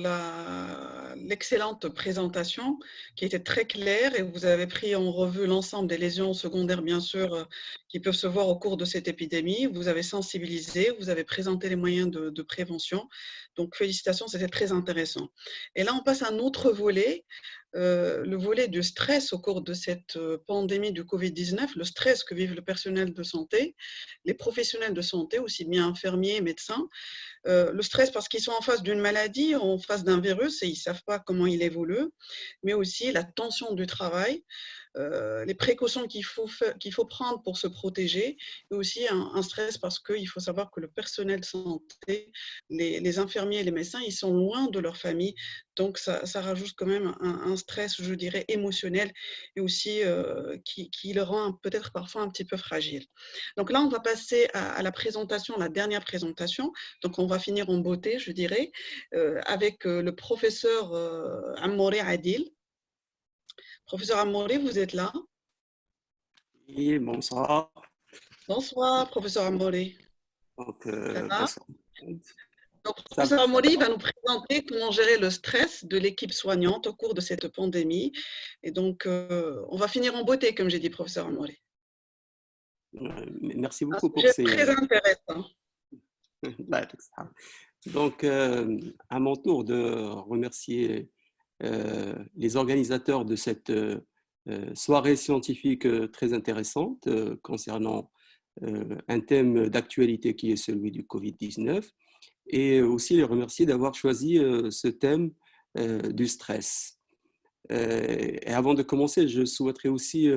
l'excellente présentation qui était très claire et vous avez pris en revue l'ensemble des lésions secondaires, bien sûr, qui peuvent se voir au cours de cette épidémie. Vous avez sensibilisé, vous avez présenté les moyens de prévention. Donc, félicitations, c'était très intéressant. Et là, on passe à un autre volet, le volet du stress au cours de cette pandémie du Covid-19, le stress que vivent le personnel de santé, les professionnels de santé, aussi bien infirmiers, médecins. Le stress parce qu'ils sont en face d'une maladie, en face d'un virus et ils ne savent pas comment il évolue, mais aussi la tension du travail, les précautions qu'il faut prendre pour se protéger, et aussi un stress parce qu'il faut savoir que le personnel de santé, les infirmiers et les médecins, ils sont loin de leur famille, donc ça rajoute quand même un stress, je dirais, émotionnel et aussi qui le rend peut-être parfois un petit peu fragile. Donc là, on va passer à la présentation, la dernière présentation. Donc on va finir en beauté, je dirais, avec le professeur Amoré Adil. Professeur Amoré, vous êtes là? Oui, bonsoir. Bonsoir, professeur Amoré. Donc, Ça va? bonsoir. Donc, Ça professeur va. Amoré va nous présenter comment gérer le stress de l'équipe soignante au cours de cette pandémie. Et donc, on va finir en beauté, comme j'ai dit, professeur Amoré. Merci Un beaucoup pour sujet ces. très intéressant. Donc, à mon tour de remercier les organisateurs de cette soirée scientifique très intéressante concernant un thème d'actualité qui est celui du Covid-19, et aussi les remercier d'avoir choisi ce thème du stress. Et avant de commencer, je souhaiterais aussi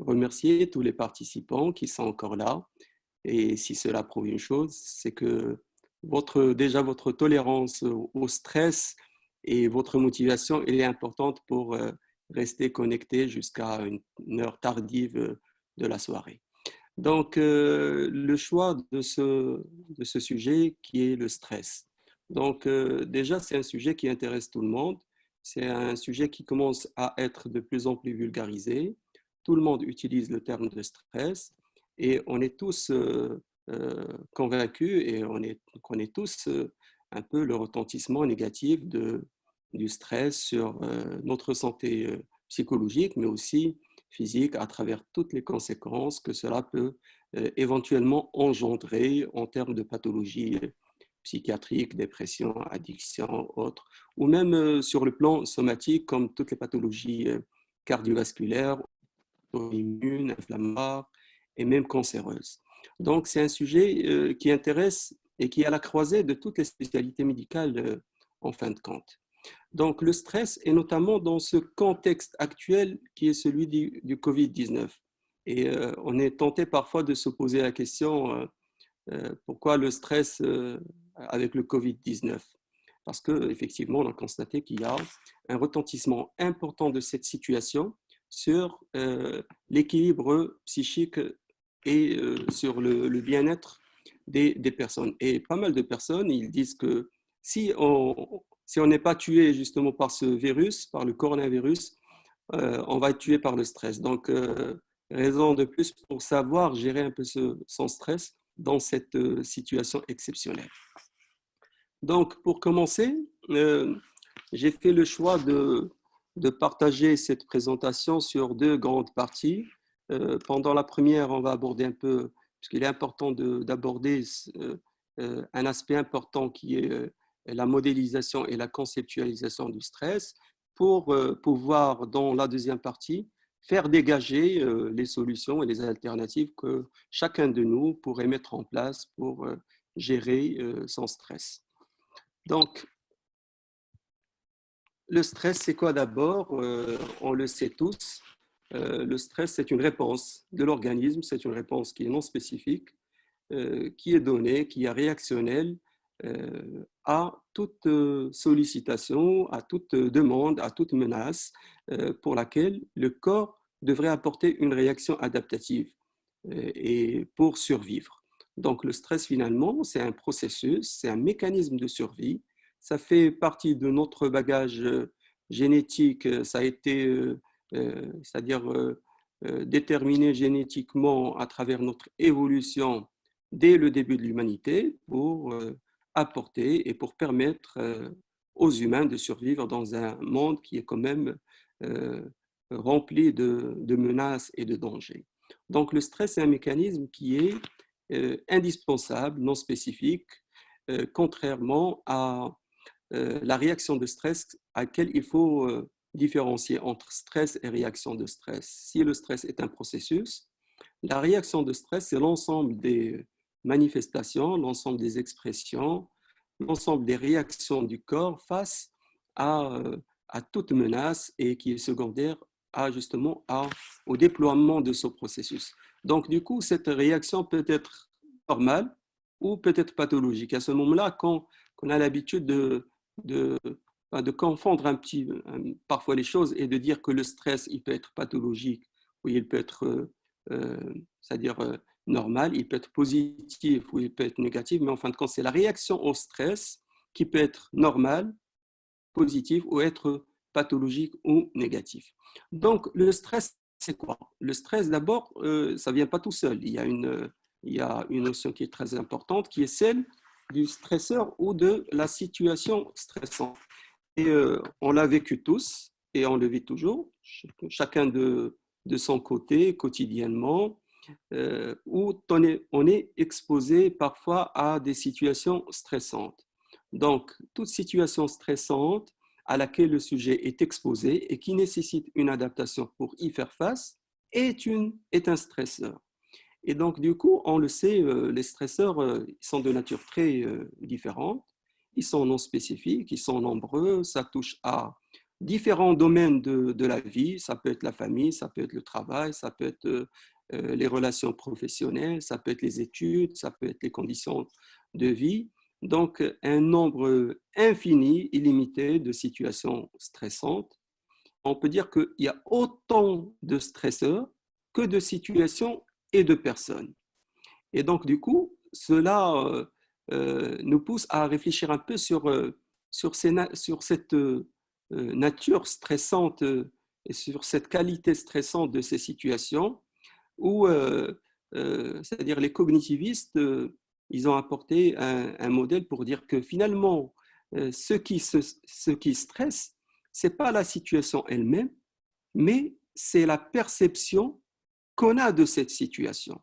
remercier tous les participants qui sont encore là. Et si cela prouve une chose, c'est que déjà votre tolérance au stress et votre motivation, elle est importante pour rester connecté jusqu'à une heure tardive de la soirée. Donc, le choix de ce sujet qui est le stress. Donc, déjà, c'est un sujet qui intéresse tout le monde. C'est un sujet qui commence à être de plus en plus vulgarisé. Tout le monde utilise le terme de stress et on est tous convaincus et on connaît tous un peu le retentissement négatif du stress sur notre santé psychologique, mais aussi physique à travers toutes les conséquences que cela peut éventuellement engendrer en termes de pathologies psychiatriques, dépression, addiction, autres, ou même sur le plan somatique, comme toutes les pathologies cardiovasculaires, auto-immunes, inflammatoires et même cancéreuses. Donc, c'est un sujet qui intéresse et qui est à la croisée de toutes les spécialités médicales en fin de compte. Donc, le stress est notamment dans ce contexte actuel qui est celui du Covid-19. Et on est tenté parfois de se poser la question pourquoi le stress avec le Covid-19 ? Parce qu'effectivement, on a constaté qu'il y a un retentissement important de cette situation sur l'équilibre psychique et sur le bien-être des personnes. Et pas mal de personnes, ils disent que si on n'est pas tué justement par ce virus, par le coronavirus, on va être tué par le stress. Donc, raison de plus pour savoir gérer un peu son stress dans cette situation exceptionnelle. Donc, pour commencer, j'ai fait le choix de partager cette présentation sur deux grandes parties. Pendant la première, on va aborder un peu, puisqu'il est important d'aborder un aspect important qui est la modélisation et la conceptualisation du stress, pour pouvoir, dans la deuxième partie, faire dégager les solutions et les alternatives que chacun de nous pourrait mettre en place pour gérer son stress. Donc, le stress, c'est quoi d'abord? On le sait tous. Le stress, c'est une réponse de l'organisme, c'est une réponse qui est non spécifique, qui est donnée, qui est réactionnelle à toute sollicitation, à toute demande, à toute menace pour laquelle le corps devrait apporter une réaction adaptative et pour survivre. Donc le stress finalement, c'est un processus, c'est un mécanisme de survie. Ça fait partie de notre bagage génétique, ça a été, c'est-à-dire déterminé génétiquement à travers notre évolution dès le début de l'humanité pour apporter et pour permettre aux humains de survivre dans un monde qui est quand même rempli de menaces et de dangers. Donc le stress est un mécanisme qui est indispensable, non spécifique, contrairement à la réaction de stress à laquelle il faut différencier entre stress et réaction de stress. Si le stress est un processus, la réaction de stress, c'est l'ensemble des manifestations, l'ensemble des expressions, l'ensemble des réactions du corps face à toute menace et qui est secondaire justement au déploiement de ce processus. Donc, du coup, cette réaction peut être normale ou peut être pathologique. À ce moment-là, quand on a l'habitude de confondre parfois les choses et de dire que le stress, il peut être pathologique ou il peut être, c'est-à-dire normal, il peut être positif ou il peut être négatif, mais en fin de compte, c'est la réaction au stress qui peut être normale, positive ou être pathologique ou négatif. Donc, le stress, c'est quoi? Le stress, d'abord, ça ne vient pas tout seul. Il y a une notion qui est très importante, qui est celle du stresseur ou de la situation stressante. Et on l'a vécu tous et on le vit toujours, chacun de son côté, quotidiennement, où on est exposé parfois à des situations stressantes. Donc, toute situation stressante à laquelle le sujet est exposé et qui nécessite une adaptation pour y faire face est un stresseur. Et donc, du coup, on le sait, les stresseurs ils sont de nature très différente. Ils sont non spécifiques, ils sont nombreux, ça touche à différents domaines de la vie. Ça peut être la famille, ça peut être le travail, ça peut être les relations professionnelles, ça peut être les études, ça peut être les conditions de vie. Donc, un nombre infini, illimité de situations stressantes. On peut dire qu'il y a autant de stresseurs que de situations et de personnes. Et donc, du coup, cela nous pousse à réfléchir un peu sur cette nature stressante et sur cette qualité stressante de ces situations où, c'est-à-dire les cognitivistes, ils ont apporté un modèle pour dire que finalement, ce qui stresse, ce n'est pas la situation elle-même, mais c'est la perception qu'on a de cette situation.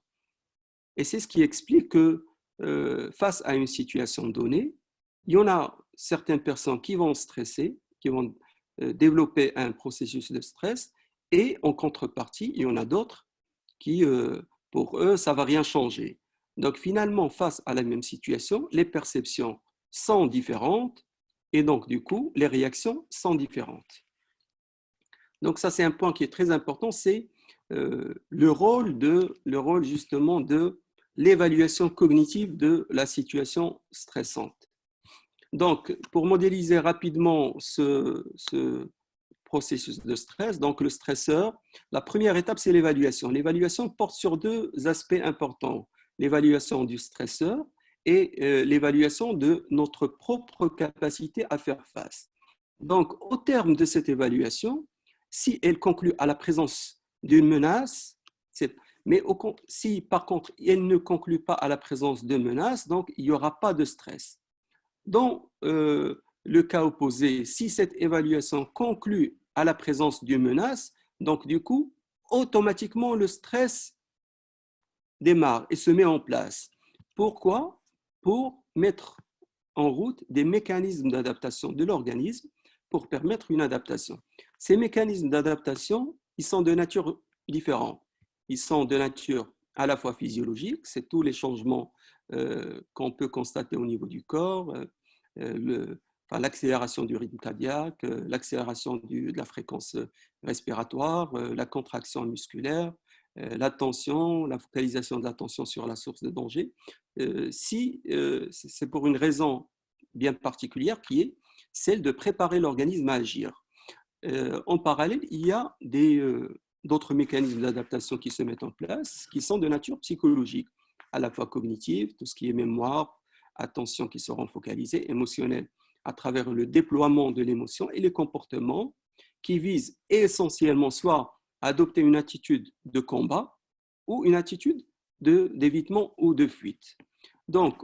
Et c'est ce qui explique que face à une situation donnée, il y en a certaines personnes qui vont stresser, qui vont développer un processus de stress, et en contrepartie, il y en a d'autres qui, pour eux, ça ne va rien changer. Donc finalement, face à la même situation, les perceptions sont différentes, et donc du coup, les réactions sont différentes. Donc ça, c'est un point qui est très important, c'est le rôle justement de l'évaluation cognitive de la situation stressante. Donc, pour modéliser rapidement ce processus de stress, donc le stresseur, la première étape, c'est l'évaluation. L'évaluation porte sur deux aspects importants. L'évaluation du stresseur et l'évaluation de notre propre capacité à faire face. Donc, au terme de cette évaluation, si elle conclut à la présence d'une menace, mais si par contre elle ne conclut pas à la présence de menace, donc il n'y aura pas de stress. Dans le cas opposé, si cette évaluation conclut à la présence d'une menace, donc du coup, automatiquement le stress démarre et se met en place. Pourquoi? Pour mettre en route des mécanismes d'adaptation de l'organisme pour permettre une adaptation. Ces mécanismes d'adaptation, ils sont de nature différente. Ils sont de nature à la fois physiologique, c'est tous les changements qu'on peut constater au niveau du corps, l'accélération du rythme cardiaque, l'accélération de la fréquence respiratoire, la contraction musculaire, l'attention, la focalisation de l'attention sur la source de danger. C'est pour une raison bien particulière qui est celle de préparer l'organisme à agir. En parallèle, il y a d'autres mécanismes d'adaptation qui se mettent en place, qui sont de nature psychologique, à la fois cognitive, tout ce qui est mémoire, attention qui seront focalisées, émotionnelles, à travers le déploiement de l'émotion et les comportements qui visent essentiellement soit à adopter une attitude de combat ou une attitude d'évitement ou de fuite. Donc,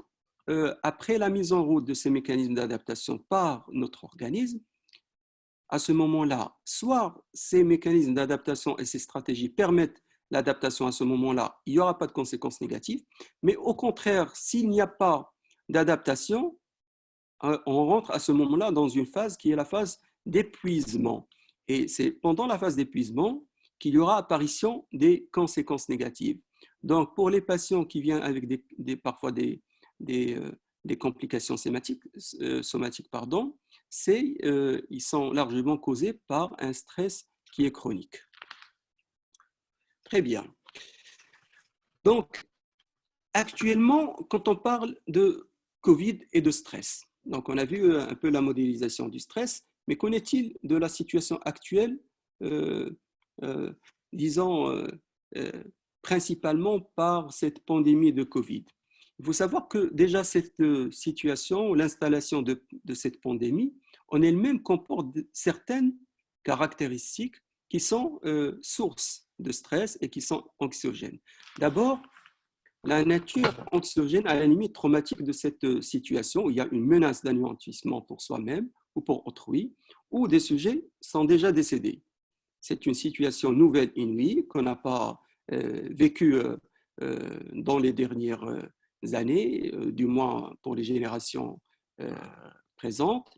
après la mise en route de ces mécanismes d'adaptation par notre organisme, à ce moment-là, soit ces mécanismes d'adaptation et ces stratégies permettent l'adaptation à ce moment-là, il n'y aura pas de conséquences négatives, mais au contraire, s'il n'y a pas d'adaptation, on rentre à ce moment-là dans une phase qui est la phase d'épuisement. Et c'est pendant la phase d'épuisement qu'il y aura apparition des conséquences négatives. Donc, pour les patients qui viennent avec parfois des complications somatiques, ils sont largement causés par un stress qui est chronique. Très bien. Donc, actuellement, quand on parle de Covid et de stress, donc on a vu un peu la modélisation du stress, mais qu'en est-il de la situation actuelle, disons, principalement par cette pandémie de Covid? Il faut savoir que déjà cette situation, l'installation de cette pandémie, en elle-même comporte certaines caractéristiques qui sont sources de stress et qui sont anxiogènes. D'abord, la nature anxiogène, à la limite traumatique de cette situation, où il y a une menace d'anéantissement pour soi-même ou pour autrui, où des sujets sont déjà décédés. C'est une situation nouvelle, inouïe, qu'on n'a pas vécue dans les dernières années, du moins pour les générations présentes.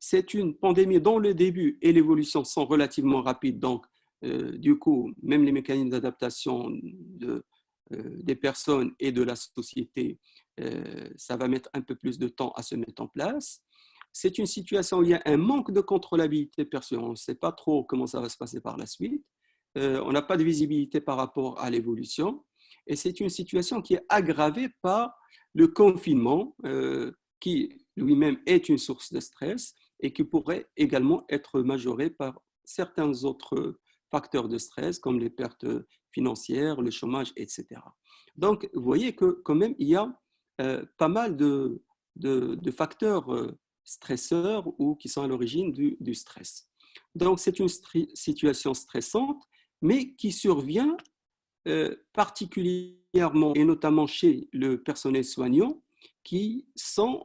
C'est une pandémie dont le début et l'évolution sont relativement rapides, donc du coup, même les mécanismes d'adaptation des personnes et de la société, ça va mettre un peu plus de temps à se mettre en place. C'est une situation où il y a un manque de contrôlabilité personnelle. On ne sait pas trop comment ça va se passer par la suite. On n'a pas de visibilité par rapport à l'évolution. Et c'est une situation qui est aggravée par le confinement, qui lui-même est une source de stress et qui pourrait également être majoré par certains autres facteurs de stress, comme les pertes financières, le chômage, etc. Donc, vous voyez que quand même, il y a pas mal de facteurs stresseurs ou qui sont à l'origine du stress. Donc, c'est une situation stressante, mais qui survient particulièrement et notamment chez le personnel soignant qui sont,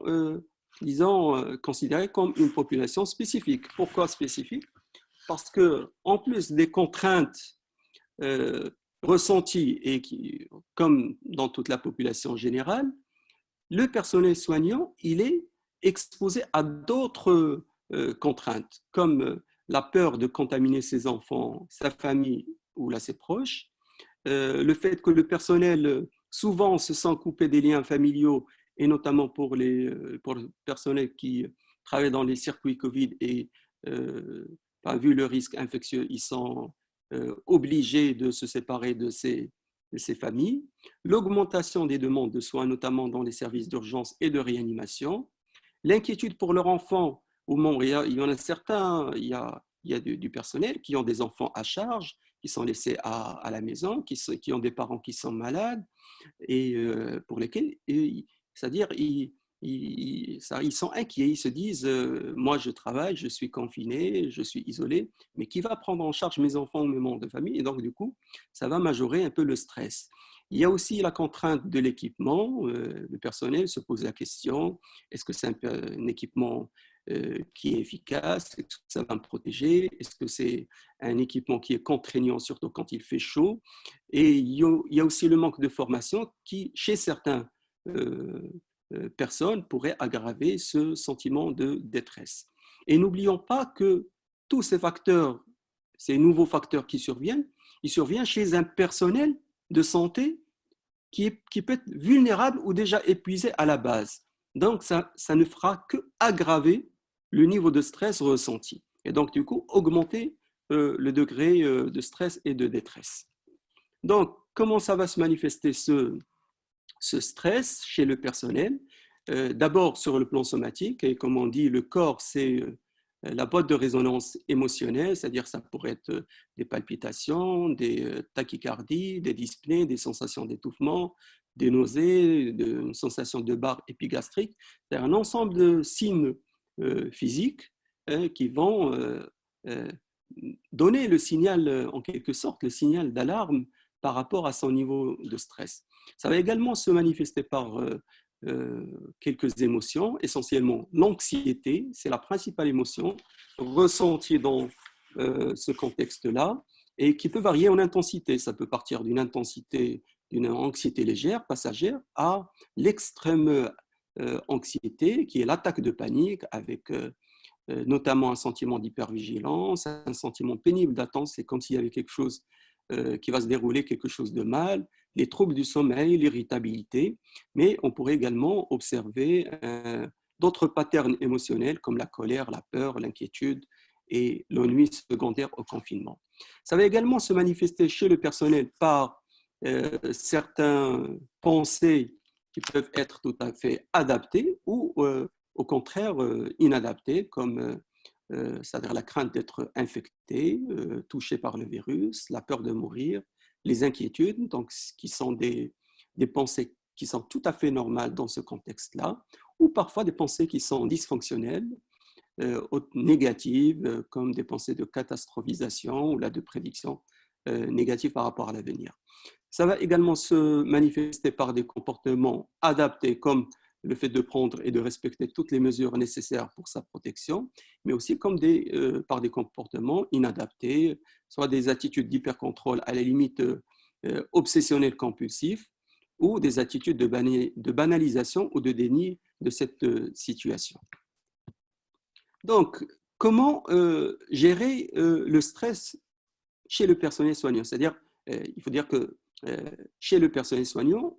disons, considérés comme une population spécifique. Pourquoi spécifique? Parce qu'en plus des contraintes ressenties, et comme dans toute la population générale, le personnel soignant, il est exposé à d'autres contraintes, comme la peur de contaminer ses enfants, sa famille ou ses proches, le fait que le personnel souvent se sent coupé des liens familiaux, et notamment pour le personnel qui travaille dans les circuits Covid et vu le risque infectieux, ils sont obligés de se séparer de ces familles. L'augmentation des demandes de soins, notamment dans les services d'urgence et de réanimation. L'inquiétude pour leur enfant. Il y en a certains, il y a du personnel qui ont des enfants à charge, qui sont laissés à la maison, qui ont des parents qui sont malades, et pour lesquels, c'est-à-dire, ils sont inquiets, ils se disent moi je travaille, je suis confiné, je suis isolé, mais qui va prendre en charge mes enfants ou mes membres de famille? Et donc du coup, ça va majorer un peu le stress. Il y a aussi la contrainte de l'équipement. Le personnel se pose la question, est-ce que c'est un équipement qui est efficace? Est-ce que ça va me protéger? Est-ce que c'est un équipement qui est contraignant, surtout quand il fait chaud? Et il y a aussi le manque de formation qui, chez certains personnes, pourrait aggraver ce sentiment de détresse. Et n'oublions pas que tous ces facteurs, ces nouveaux facteurs qui surviennent, ils surviennent chez un personnel de santé qui peut être vulnérable ou déjà épuisé à la base. Donc, ça ne fera qu'aggraver le niveau de stress ressenti. Et donc, du coup, augmenter le degré de stress et de détresse. Donc, comment ça va se manifester ce stress chez le personnel? D'abord, sur le plan somatique, et comme on dit, le corps, c'est la boîte de résonance émotionnelle, c'est-à-dire ça pourrait être des palpitations, des tachycardies, des dyspnées, des sensations d'étouffement, des nausées, une sensation de barre épigastrique. C'est un ensemble de signes physiques qui vont donner le signal, en quelque sorte, le signal d'alarme par rapport à son niveau de stress. Ça va également se manifester par quelques émotions, essentiellement l'anxiété, c'est la principale émotion ressentie dans ce contexte-là et qui peut varier en intensité. Ça peut partir d'une intensité, d'une anxiété légère, passagère, à l'extrême anxiété, qui est l'attaque de panique, avec notamment un sentiment d'hypervigilance, un sentiment pénible d'attente, c'est comme s'il y avait quelque chose qui va se dérouler, quelque chose de mal, les troubles du sommeil, l'irritabilité, mais on pourrait également observer d'autres patterns émotionnels comme la colère, la peur, l'inquiétude et l'ennui secondaire au confinement. Ça va également se manifester chez le personnel par certaines pensées qui peuvent être tout à fait adaptées ou au contraire inadaptées, comme c'est-à-dire la crainte d'être infecté, touché par le virus, la peur de mourir, les inquiétudes, donc, qui sont des pensées qui sont tout à fait normales dans ce contexte-là, ou parfois des pensées qui sont dysfonctionnelles, négatives, comme des pensées de catastrophisation ou là, de prédiction négative par rapport à l'avenir. Ça va également se manifester par des comportements adaptés, comme le fait de prendre et de respecter toutes les mesures nécessaires pour sa protection, mais aussi comme par des comportements inadaptés, soit des attitudes d'hypercontrôle à la limite obsessionnelles compulsives, ou des attitudes de banalisation ou de déni de cette situation. Donc, comment gérer le stress chez le personnel soignant? C'est-à-dire, il faut dire que chez le personnel soignant,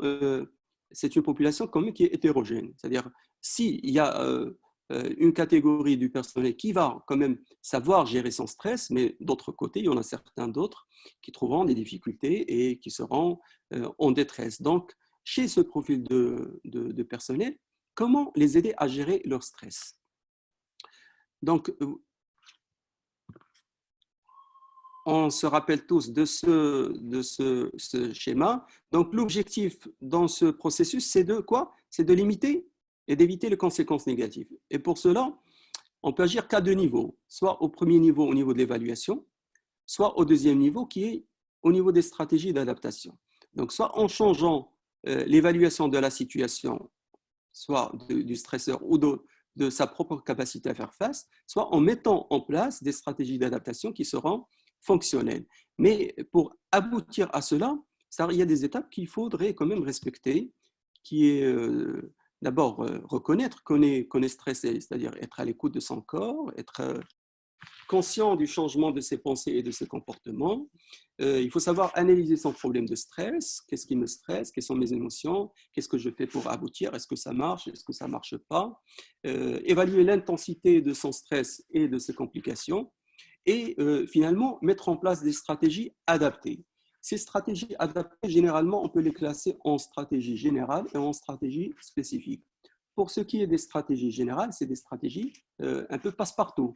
c'est une population quand même qui est hétérogène. C'est-à-dire, s'il y a une catégorie du personnel qui va quand même savoir gérer son stress, mais d'autre côté, il y en a certains d'autres qui trouveront des difficultés et qui seront en détresse. Donc, chez ce profil de personnel, comment les aider à gérer leur stress? Donc, on se rappelle tous de ce schéma. Donc, l'objectif dans ce processus, c'est de quoi? C'est de limiter et d'éviter les conséquences négatives. Et pour cela, on peut agir qu'à deux niveaux, soit au premier niveau, au niveau de l'évaluation, soit au deuxième niveau, qui est au niveau des stratégies d'adaptation. Donc, soit en changeant l'évaluation de la situation, soit du stresseur ou de sa propre capacité à faire face, soit en mettant en place des stratégies d'adaptation qui seront fonctionnelles. Mais pour aboutir à cela, il y a des étapes qu'il faudrait quand même respecter, qui est d'abord reconnaître qu'on est stressé, c'est-à-dire être à l'écoute de son corps, être conscient du changement de ses pensées et de ses comportements. Il faut savoir analyser son problème de stress. Qu'est-ce qui me stresse? Quelles sont mes émotions? Qu'est-ce que je fais pour aboutir? Est-ce que ça marche? Est-ce que ça ne marche pas? Évaluer l'intensité de son stress et de ses complications. Et finalement, mettre en place des stratégies adaptées. Ces stratégies adaptées, généralement, on peut les classer en stratégie générale et en stratégie spécifique. Pour ce qui est des stratégies générales, c'est des stratégies un peu passe-partout,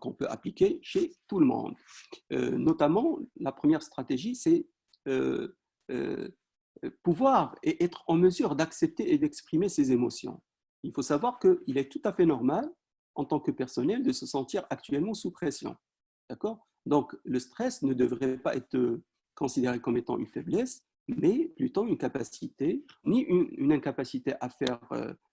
qu'on peut appliquer chez tout le monde. Notamment, la première stratégie, c'est pouvoir et être en mesure d'accepter et d'exprimer ses émotions. Il faut savoir qu'il est tout à fait normal, en tant que personnel, de se sentir actuellement sous pression. D'accord? Donc, le stress ne devrait pas être considéré comme étant une faiblesse, mais plutôt une capacité, ni une incapacité à faire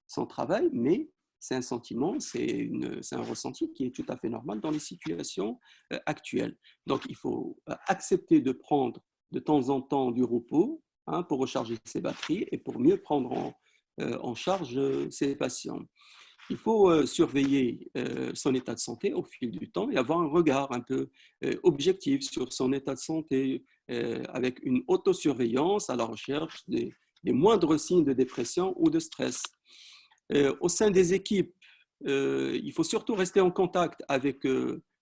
son travail, mais c'est un sentiment, c'est un ressenti qui est tout à fait normal dans les situations actuelles. Donc, il faut accepter de prendre de temps en temps du repos pour recharger ses batteries et pour mieux prendre en charge ses patients. Il faut surveiller son état de santé au fil du temps et avoir un regard un peu objectif sur son état de santé avec une autosurveillance à la recherche des moindres signes de dépression ou de stress. Au sein des équipes, il faut surtout rester en contact avec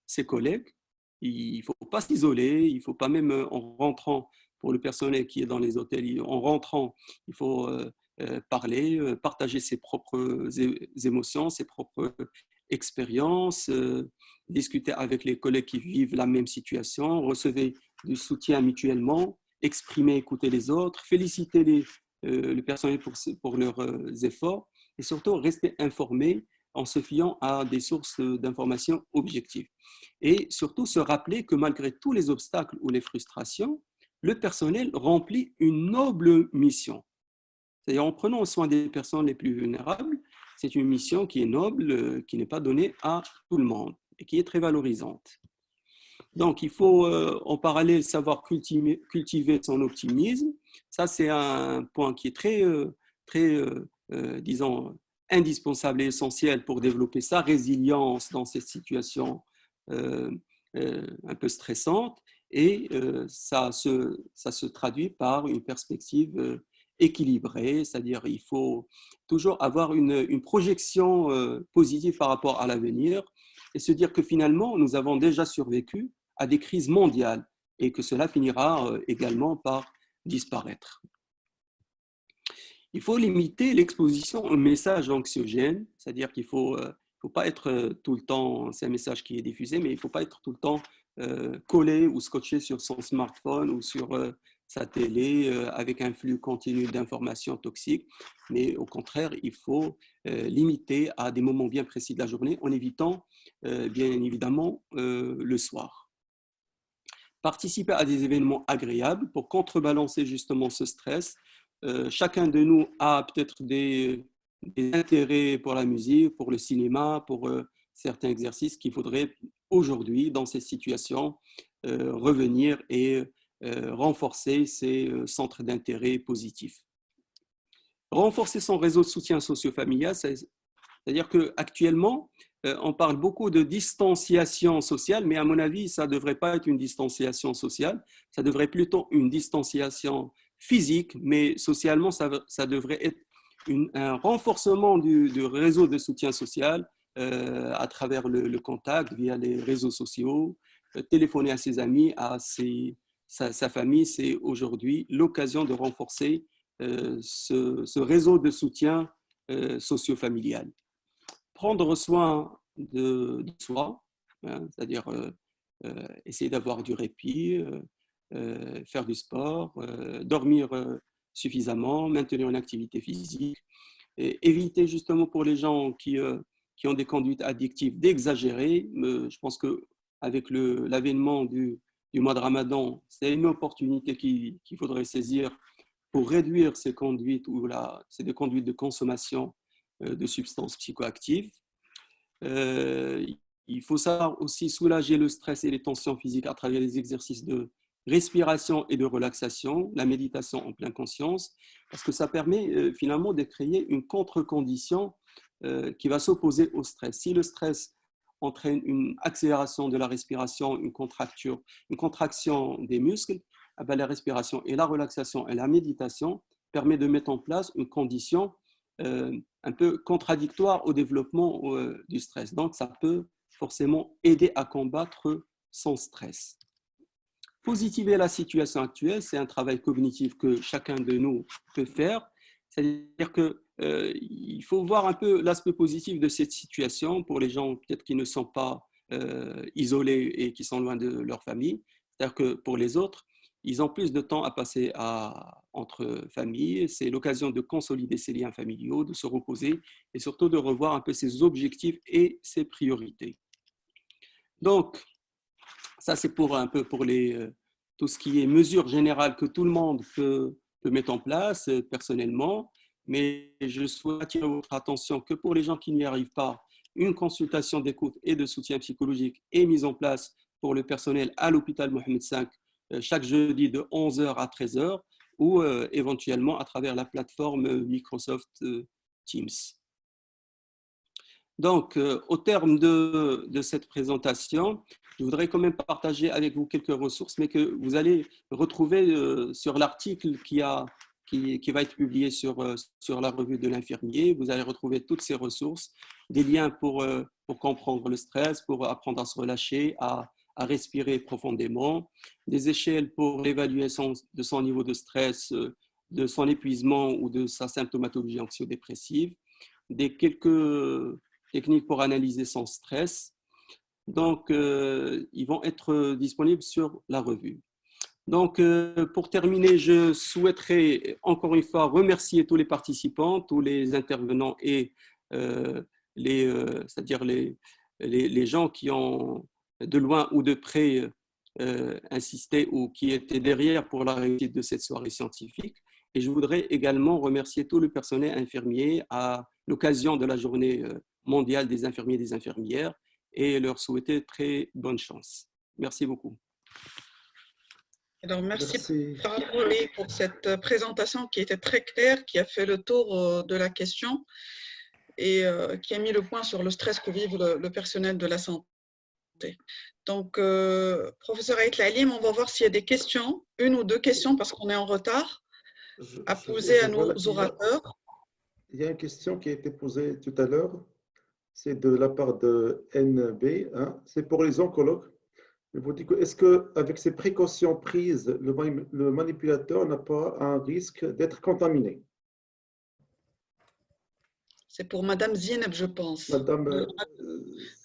ses collègues. Il ne faut pas s'isoler, il ne faut pas même en rentrant, pour le personnel qui est dans les hôtels, en rentrant, il faut parler, partager ses propres émotions, ses propres expériences, discuter avec les collègues qui vivent la même situation, recevoir du soutien mutuellement, exprimer, écouter les autres, féliciter le personnel pour leurs efforts et surtout rester informé en se fiant à des sources d'informations objectives. Et surtout se rappeler que malgré tous les obstacles ou les frustrations, le personnel remplit une noble mission. C'est-à-dire en prenant soin des personnes les plus vulnérables, c'est une mission qui est noble, qui n'est pas donnée à tout le monde et qui est très valorisante. Donc, il faut en parallèle savoir cultiver son optimisme. Ça, c'est un point qui est très disons, indispensable et essentiel pour développer sa résilience dans cette situation un peu stressante, et ça se traduit par une perspective équilibrée, c'est-à-dire il faut toujours avoir une projection positive par rapport à l'avenir et se dire que finalement, nous avons déjà survécu à des crises mondiales et que cela finira également par disparaître. Il faut limiter l'exposition aux messages anxiogènes, c'est-à-dire qu'il ne faut pas être tout le temps, c'est un message qui est diffusé, mais il ne faut pas être tout le temps collé ou scotché sur son smartphone ou sur sa télé avec un flux continu d'informations toxiques, mais au contraire, il faut limiter à des moments bien précis de la journée en évitant bien évidemment le soir. Participer à des événements agréables pour contrebalancer justement ce stress. Chacun de nous a peut-être des intérêts pour la musique, pour le cinéma, pour certains exercices qu'il faudrait aujourd'hui, dans ces situations, revenir et renforcer ces centres d'intérêt positifs. Renforcer son réseau de soutien socio-familial, c'est-à-dire qu'actuellement, on parle beaucoup de distanciation sociale, mais à mon avis, ça ne devrait pas être une distanciation sociale, ça devrait plutôt une distanciation physique, mais socialement, ça devrait être un renforcement du réseau de soutien social à travers le contact via les réseaux sociaux, téléphoner à ses amis, à sa famille. C'est aujourd'hui l'occasion de renforcer ce réseau de soutien socio-familial. Prendre soin de soi, hein, c'est-à-dire essayer d'avoir du répit, faire du sport, dormir suffisamment, maintenir une activité physique, et éviter justement pour les gens qui ont des conduites addictives d'exagérer. Je pense qu'avec l'avènement du mois de Ramadan, c'est une opportunité qu'il faudrait saisir pour réduire ces conduites ou c'est des conduites de consommation de substances psychoactives. Il faut savoir aussi soulager le stress et les tensions physiques à travers les exercices de respiration et de relaxation, la méditation en pleine conscience, parce que ça permet finalement de créer une contre-condition qui va s'opposer au stress. Si le stress entraîne une accélération de la respiration, une contraction des muscles, eh bien, la respiration et la relaxation et la méditation permettent de mettre en place une condition un peu contradictoire au développement du stress. Donc, ça peut forcément aider à combattre son stress. Positiver la situation actuelle, c'est un travail cognitif que chacun de nous peut faire. C'est-à-dire qu'il faut voir un peu l'aspect positif de cette situation pour les gens peut-être qui ne sont pas isolés et qui sont loin de leur famille. C'est-à-dire que pour les autres, ils ont plus de temps à passer entre familles. C'est l'occasion de consolider ces liens familiaux, de se reposer et surtout de revoir un peu ses objectifs et ses priorités. Donc, ça, c'est un peu pour tout ce qui est mesures générales que tout le monde peut mettre en place personnellement. Mais je souhaite attirer votre attention que pour les gens qui n'y arrivent pas, une consultation d'écoute et de soutien psychologique est mise en place pour le personnel à l'hôpital Mohamed V chaque jeudi de 11h à 13h ou éventuellement à travers la plateforme Microsoft Teams. Donc, au terme de cette présentation, je voudrais quand même partager avec vous quelques ressources, mais que vous allez retrouver sur l'article qui va être publié sur la revue de l'infirmier. Vous allez retrouver toutes ces ressources, des liens pour comprendre le stress, pour apprendre à se relâcher, à respirer profondément, des échelles pour l'évaluation de son niveau de stress, de son épuisement ou de sa symptomatologie anxio-dépressive, quelques techniques pour analyser son stress. Donc, ils vont être disponibles sur la revue. Donc, pour terminer, je souhaiterais encore une fois remercier tous les participants, tous les intervenants et c'est-à-dire les gens qui ont de loin ou de près insisté ou qui étaient derrière pour la réussite de cette soirée scientifique. Et je voudrais également remercier tout le personnel infirmier à l'occasion de la journée mondiale des infirmiers et des infirmières et leur souhaiter très bonne chance. Merci beaucoup. Alors, merci pour cette présentation qui était très claire, qui a fait le tour de la question. et qui a mis le point sur le stress que vivent le personnel de la santé. Donc, professeur Aït Lalim, on va voir s'il y a des questions, une ou deux questions, parce qu'on est en retard, à poser à nos orateurs. Il y a une question qui a été posée tout à l'heure, c'est de la part de NB, hein, c'est pour les oncologues. Est-ce qu'avec ces précautions prises, le manipulateur n'a pas un risque d'être contaminé? C'est pour Madame Zineb, je pense. Madame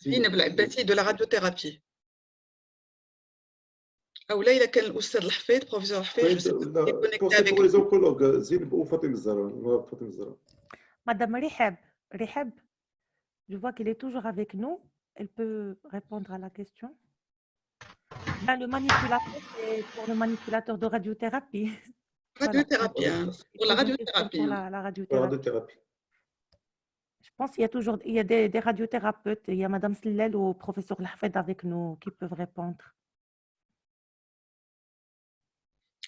Zineb Laibati de la radiothérapie. Ah, ou là, il a quel Oustad Lahfed, professeur Lahfed, je sais pas, il est connecté avec pour les oncologues, Zineb ou Fatim Zahra. Madame Rihab, je vois qu'elle est toujours avec nous. Elle peut répondre à la question. Là, le manipulateur, c'est pour le manipulateur de radiothérapie. Radiothérapie, Voilà. hein, pour la radiothérapie. Pour hein. la radiothérapie. Je pense qu'il y a toujours des radiothérapeutes. Il y a Madame Slel ou professeur Lahfed avec nous qui peuvent répondre.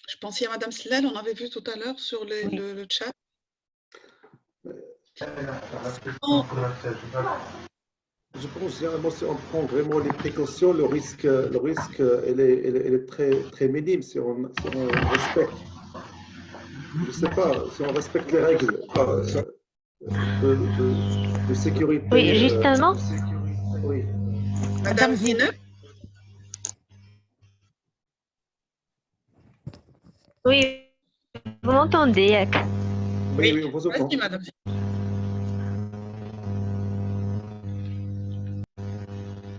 Je pense qu'il y a Madame Slel, on avait vu tout à l'heure sur le chat. Je pense généralement si on prend vraiment les précautions, le risque elle est très minime si on respecte. Je ne sais pas, si on respecte les règles de sécurité. Oui, justement. Oui. Madame Zineb. Oui, vous m'entendez? Oui, on vous entend. Merci, Madame.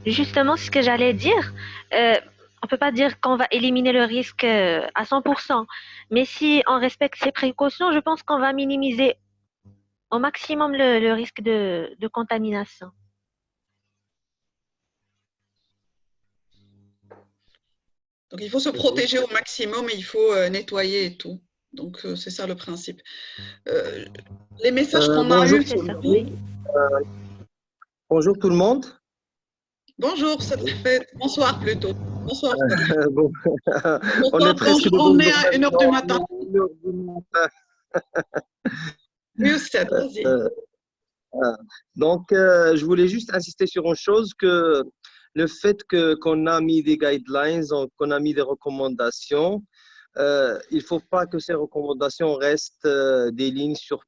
Justement, ce que j'allais dire, on ne peut pas dire qu'on va éliminer le risque à 100%, mais si on respecte ces précautions, je pense qu'on va minimiser au maximum le risque de contamination. Donc, il faut se protéger au maximum et il faut nettoyer et tout. Donc, c'est ça le principe. Les messages qu'on a eus, c'est ça. Bonjour tout le monde. Bonjour, bonsoir plutôt. Bonsoir. Bon, on est presque on est à 1h du matin. Oui, c'est vas-y. Donc, je voulais juste insister sur une chose, que le fait qu'on a mis des guidelines, qu'on a mis des recommandations, il ne faut pas que ces recommandations restent des lignes sur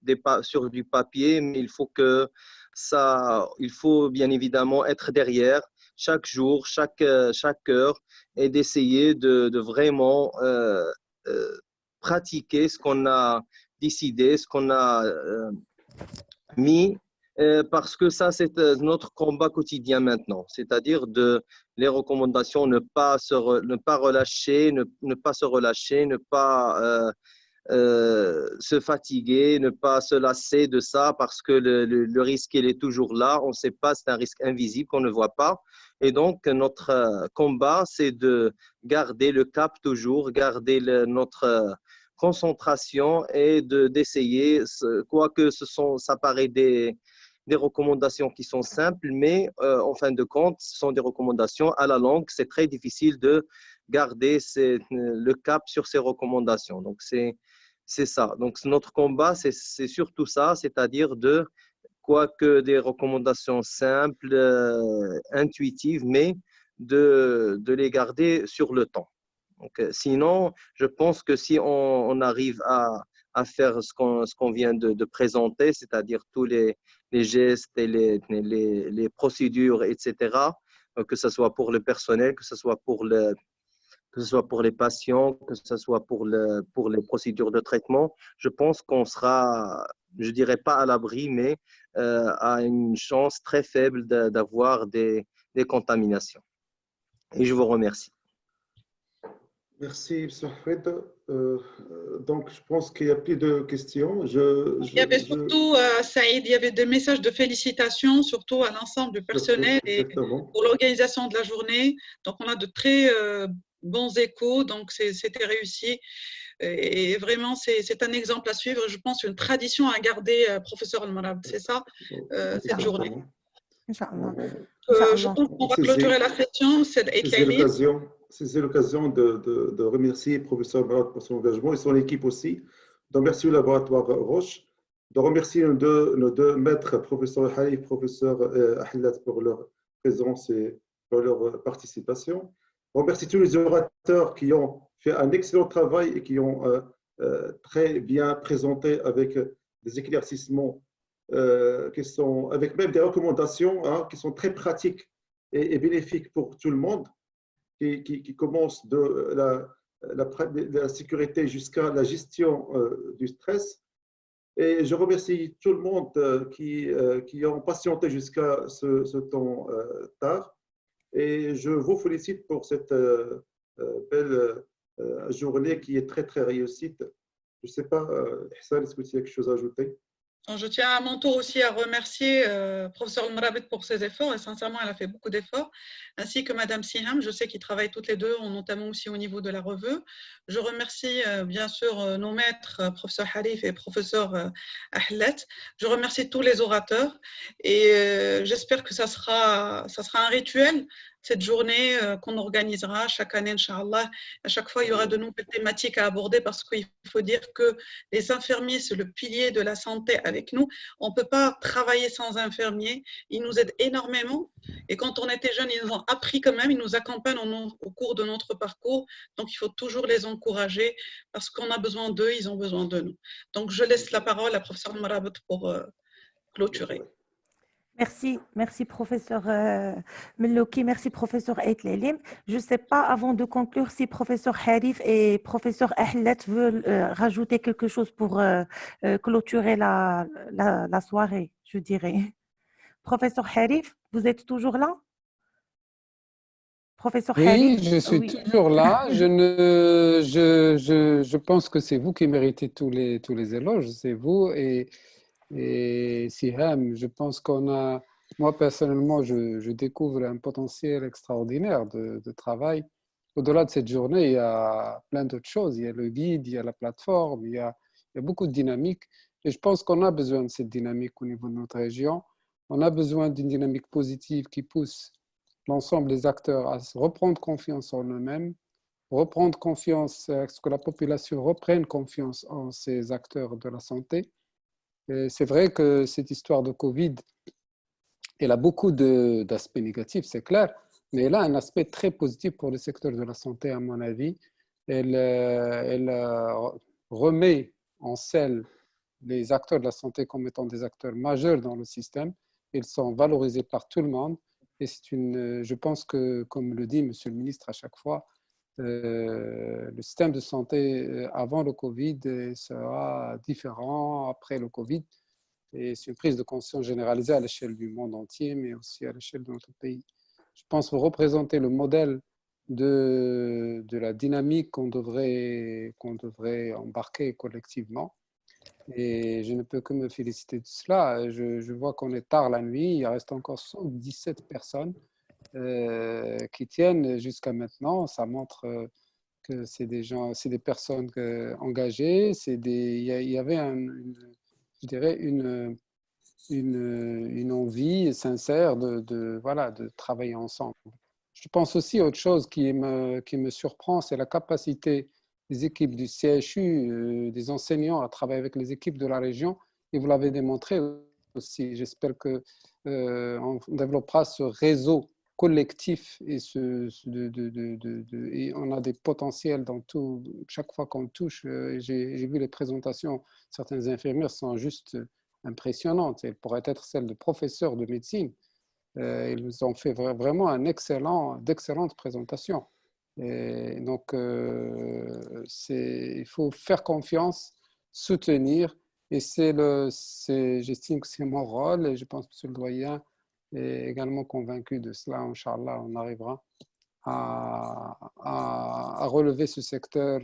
du papier, mais il faut bien évidemment être derrière chaque jour, chaque heure, et d'essayer de vraiment pratiquer ce qu'on a décidé, ce qu'on a mis, parce que ça, c'est notre combat quotidien maintenant, c'est-à-dire les recommandations, ne pas relâcher, ne pas se relâcher, ne pas se fatiguer, ne pas se lasser de ça, parce que le risque, il est toujours là, on ne sait pas, c'est un risque invisible qu'on ne voit pas. Et donc, notre combat, c'est de garder le cap toujours, garder notre concentration et d'essayer, quoique ça paraît des recommandations qui sont simples, mais en fin de compte, ce sont des recommandations à la longue. C'est très difficile de garder le cap sur ces recommandations. Donc, c'est ça. Donc, notre combat, c'est surtout ça, c'est-à-dire quoique des recommandations simples, intuitives, mais de les garder sur le temps. Donc, sinon, je pense que si on arrive à faire ce qu'on vient de présenter, c'est-à-dire tous les gestes et les procédures, etc., que ce soit pour le personnel, que ce soit pour les patients, que ce soit pour les procédures de traitement, je pense qu'on sera, je ne dirais pas à l'abri, mais à une chance très faible d'avoir des contaminations. Et je vous remercie. Merci, M. Fred. Donc, je pense qu'il n'y a plus de questions. Il y avait surtout, Saïd, il y avait des messages de félicitations, surtout à l'ensemble du personnel et pour l'organisation de la journée. Donc, on a de très bons échos, donc c'était réussi. Et vraiment, c'est un exemple à suivre. Je pense une tradition à garder, professeur Al-Marab, c'est ça, cette journée. Je pense qu'on va clôturer la session. C'est l'occasion de remercier le professeur Al-Marab pour son engagement et son équipe aussi. Donc, merci au laboratoire Roche de remercier nos deux maîtres, professeur Halif, professeur Ahlet, pour leur présence et pour leur participation. Je remercie tous les orateurs qui ont fait un excellent travail et qui ont très bien présenté avec des éclaircissements qui sont, avec même des recommandations qui sont très pratiques et bénéfiques pour tout le monde, qui commencent de la sécurité jusqu'à la gestion du stress. Et je remercie tout le monde qui ont patienté jusqu'à ce temps tard. Et je vous félicite pour cette belle journée qui est très, très réussite. Je ne sais pas, Hassan, est-ce que tu as quelque chose à ajouter? Je tiens à mon tour aussi à remercier professeur Mrabet pour ses efforts, et sincèrement, elle a fait beaucoup d'efforts, ainsi que Madame Siham. Je sais qu'ils travaillent toutes les deux, notamment aussi au niveau de la revue. Je remercie bien sûr nos maîtres, professeur Halif et professeur Ahlet. Je remercie tous les orateurs et j'espère que ça sera un rituel, cette journée qu'on organisera chaque année, Inch'Allah. À chaque fois, il y aura de nouvelles thématiques à aborder parce qu'il faut dire que les infirmiers, c'est le pilier de la santé avec nous. On ne peut pas travailler sans infirmiers. Ils nous aident énormément. Et quand on était jeunes, ils nous ont appris quand même, ils nous accompagnent au cours de notre parcours. Donc, il faut toujours les encourager parce qu'on a besoin d'eux, ils ont besoin de nous. Donc, je laisse la parole à professeur Mrabet pour clôturer. Merci professeur Melouki, merci professeur Aitlelim. Je ne sais pas, avant de conclure, si professeur Harif et professeur Ahlet veulent rajouter quelque chose pour clôturer la soirée, je dirais. Professeur Harif, vous êtes toujours là? Professeur Oui, Harif? je suis toujours là. Je pense que c'est vous qui méritez tous les éloges, c'est vous et Siham. Je pense moi personnellement, je découvre un potentiel extraordinaire de travail. Au-delà de cette journée, il y a plein d'autres choses. Il y a le guide, il y a la plateforme, il y a beaucoup de dynamique. Et je pense qu'on a besoin de cette dynamique au niveau de notre région. On a besoin d'une dynamique positive qui pousse l'ensemble des acteurs à reprendre confiance en eux-mêmes, reprendre confiance, à ce que la population reprenne confiance en ces acteurs de la santé. C'est vrai que cette histoire de Covid, elle a beaucoup d'aspects négatifs, c'est clair, mais elle a un aspect très positif pour le secteur de la santé, à mon avis. Elle remet en selle les acteurs de la santé comme étant des acteurs majeurs dans le système. Ils sont valorisés par tout le monde. Et je pense que, comme le dit Monsieur le ministre à chaque fois, le système de santé avant le Covid sera différent après le Covid. Et c'est une prise de conscience généralisée à l'échelle du monde entier, mais aussi à l'échelle de notre pays. Je pense que vous représentez le modèle de la dynamique qu'on devrait embarquer collectivement. Et je ne peux que me féliciter de cela. Je vois qu'on est tard la nuit, il reste encore 117 personnes qui tiennent jusqu'à maintenant. Ça montre que c'est des personnes engagées. Il y avait je dirais une envie sincère de travailler ensemble. Je pense aussi à autre chose qui me surprend, c'est la capacité des équipes du CHU, des enseignants à travailler avec les équipes de la région, et vous l'avez démontré aussi. J'espère qu'on développera ce réseau collectif et on a des potentiels dans tout. Chaque fois qu'on touche, j'ai vu les présentations, certaines infirmières sont juste impressionnantes. Elles pourraient être celles de professeurs de médecine. Ils nous ont fait vraiment d'excellentes présentations. Et donc, il faut faire confiance, soutenir, et j'estime que c'est mon rôle, et je pense que M. le doyen est également convaincu de cela. Inch'Allah, on arrivera à relever ce secteur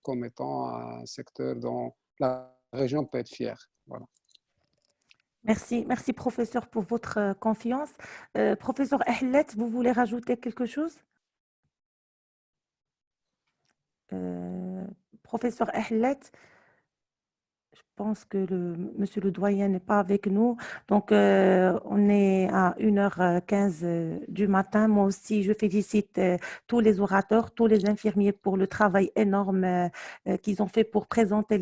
comme étant un secteur dont la région peut être fière. Voilà. Merci professeur pour votre confiance. Professeur Ahlet, vous voulez rajouter quelque chose? Professeur Ahlet, pense que monsieur le doyen n'est pas avec nous. Donc, on est à 1h15 du matin. Moi aussi, je félicite tous les orateurs, tous les infirmiers pour le travail énorme qu'ils ont fait pour présenter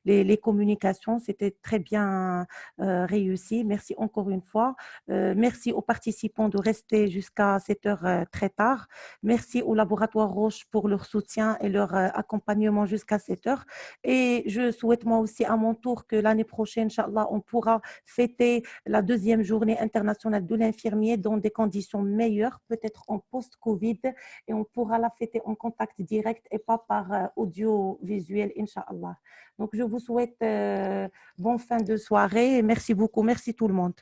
les communications. C'était très bien réussi. Merci encore une fois. Merci aux participants de rester jusqu'à cette heure très tard. Merci au laboratoire Roche pour leur soutien et leur accompagnement jusqu'à cette heure. Et je souhaite moi aussi à mon tour que l'année prochaine, Inch'Allah, on pourra fêter la deuxième journée internationale de l'infirmier dans des conditions meilleures, peut-être en post-Covid, et on pourra la fêter en contact direct et pas par audiovisuel, Inch'Allah. Donc, je vous souhaite bonne fin de soirée. Merci beaucoup. Merci tout le monde.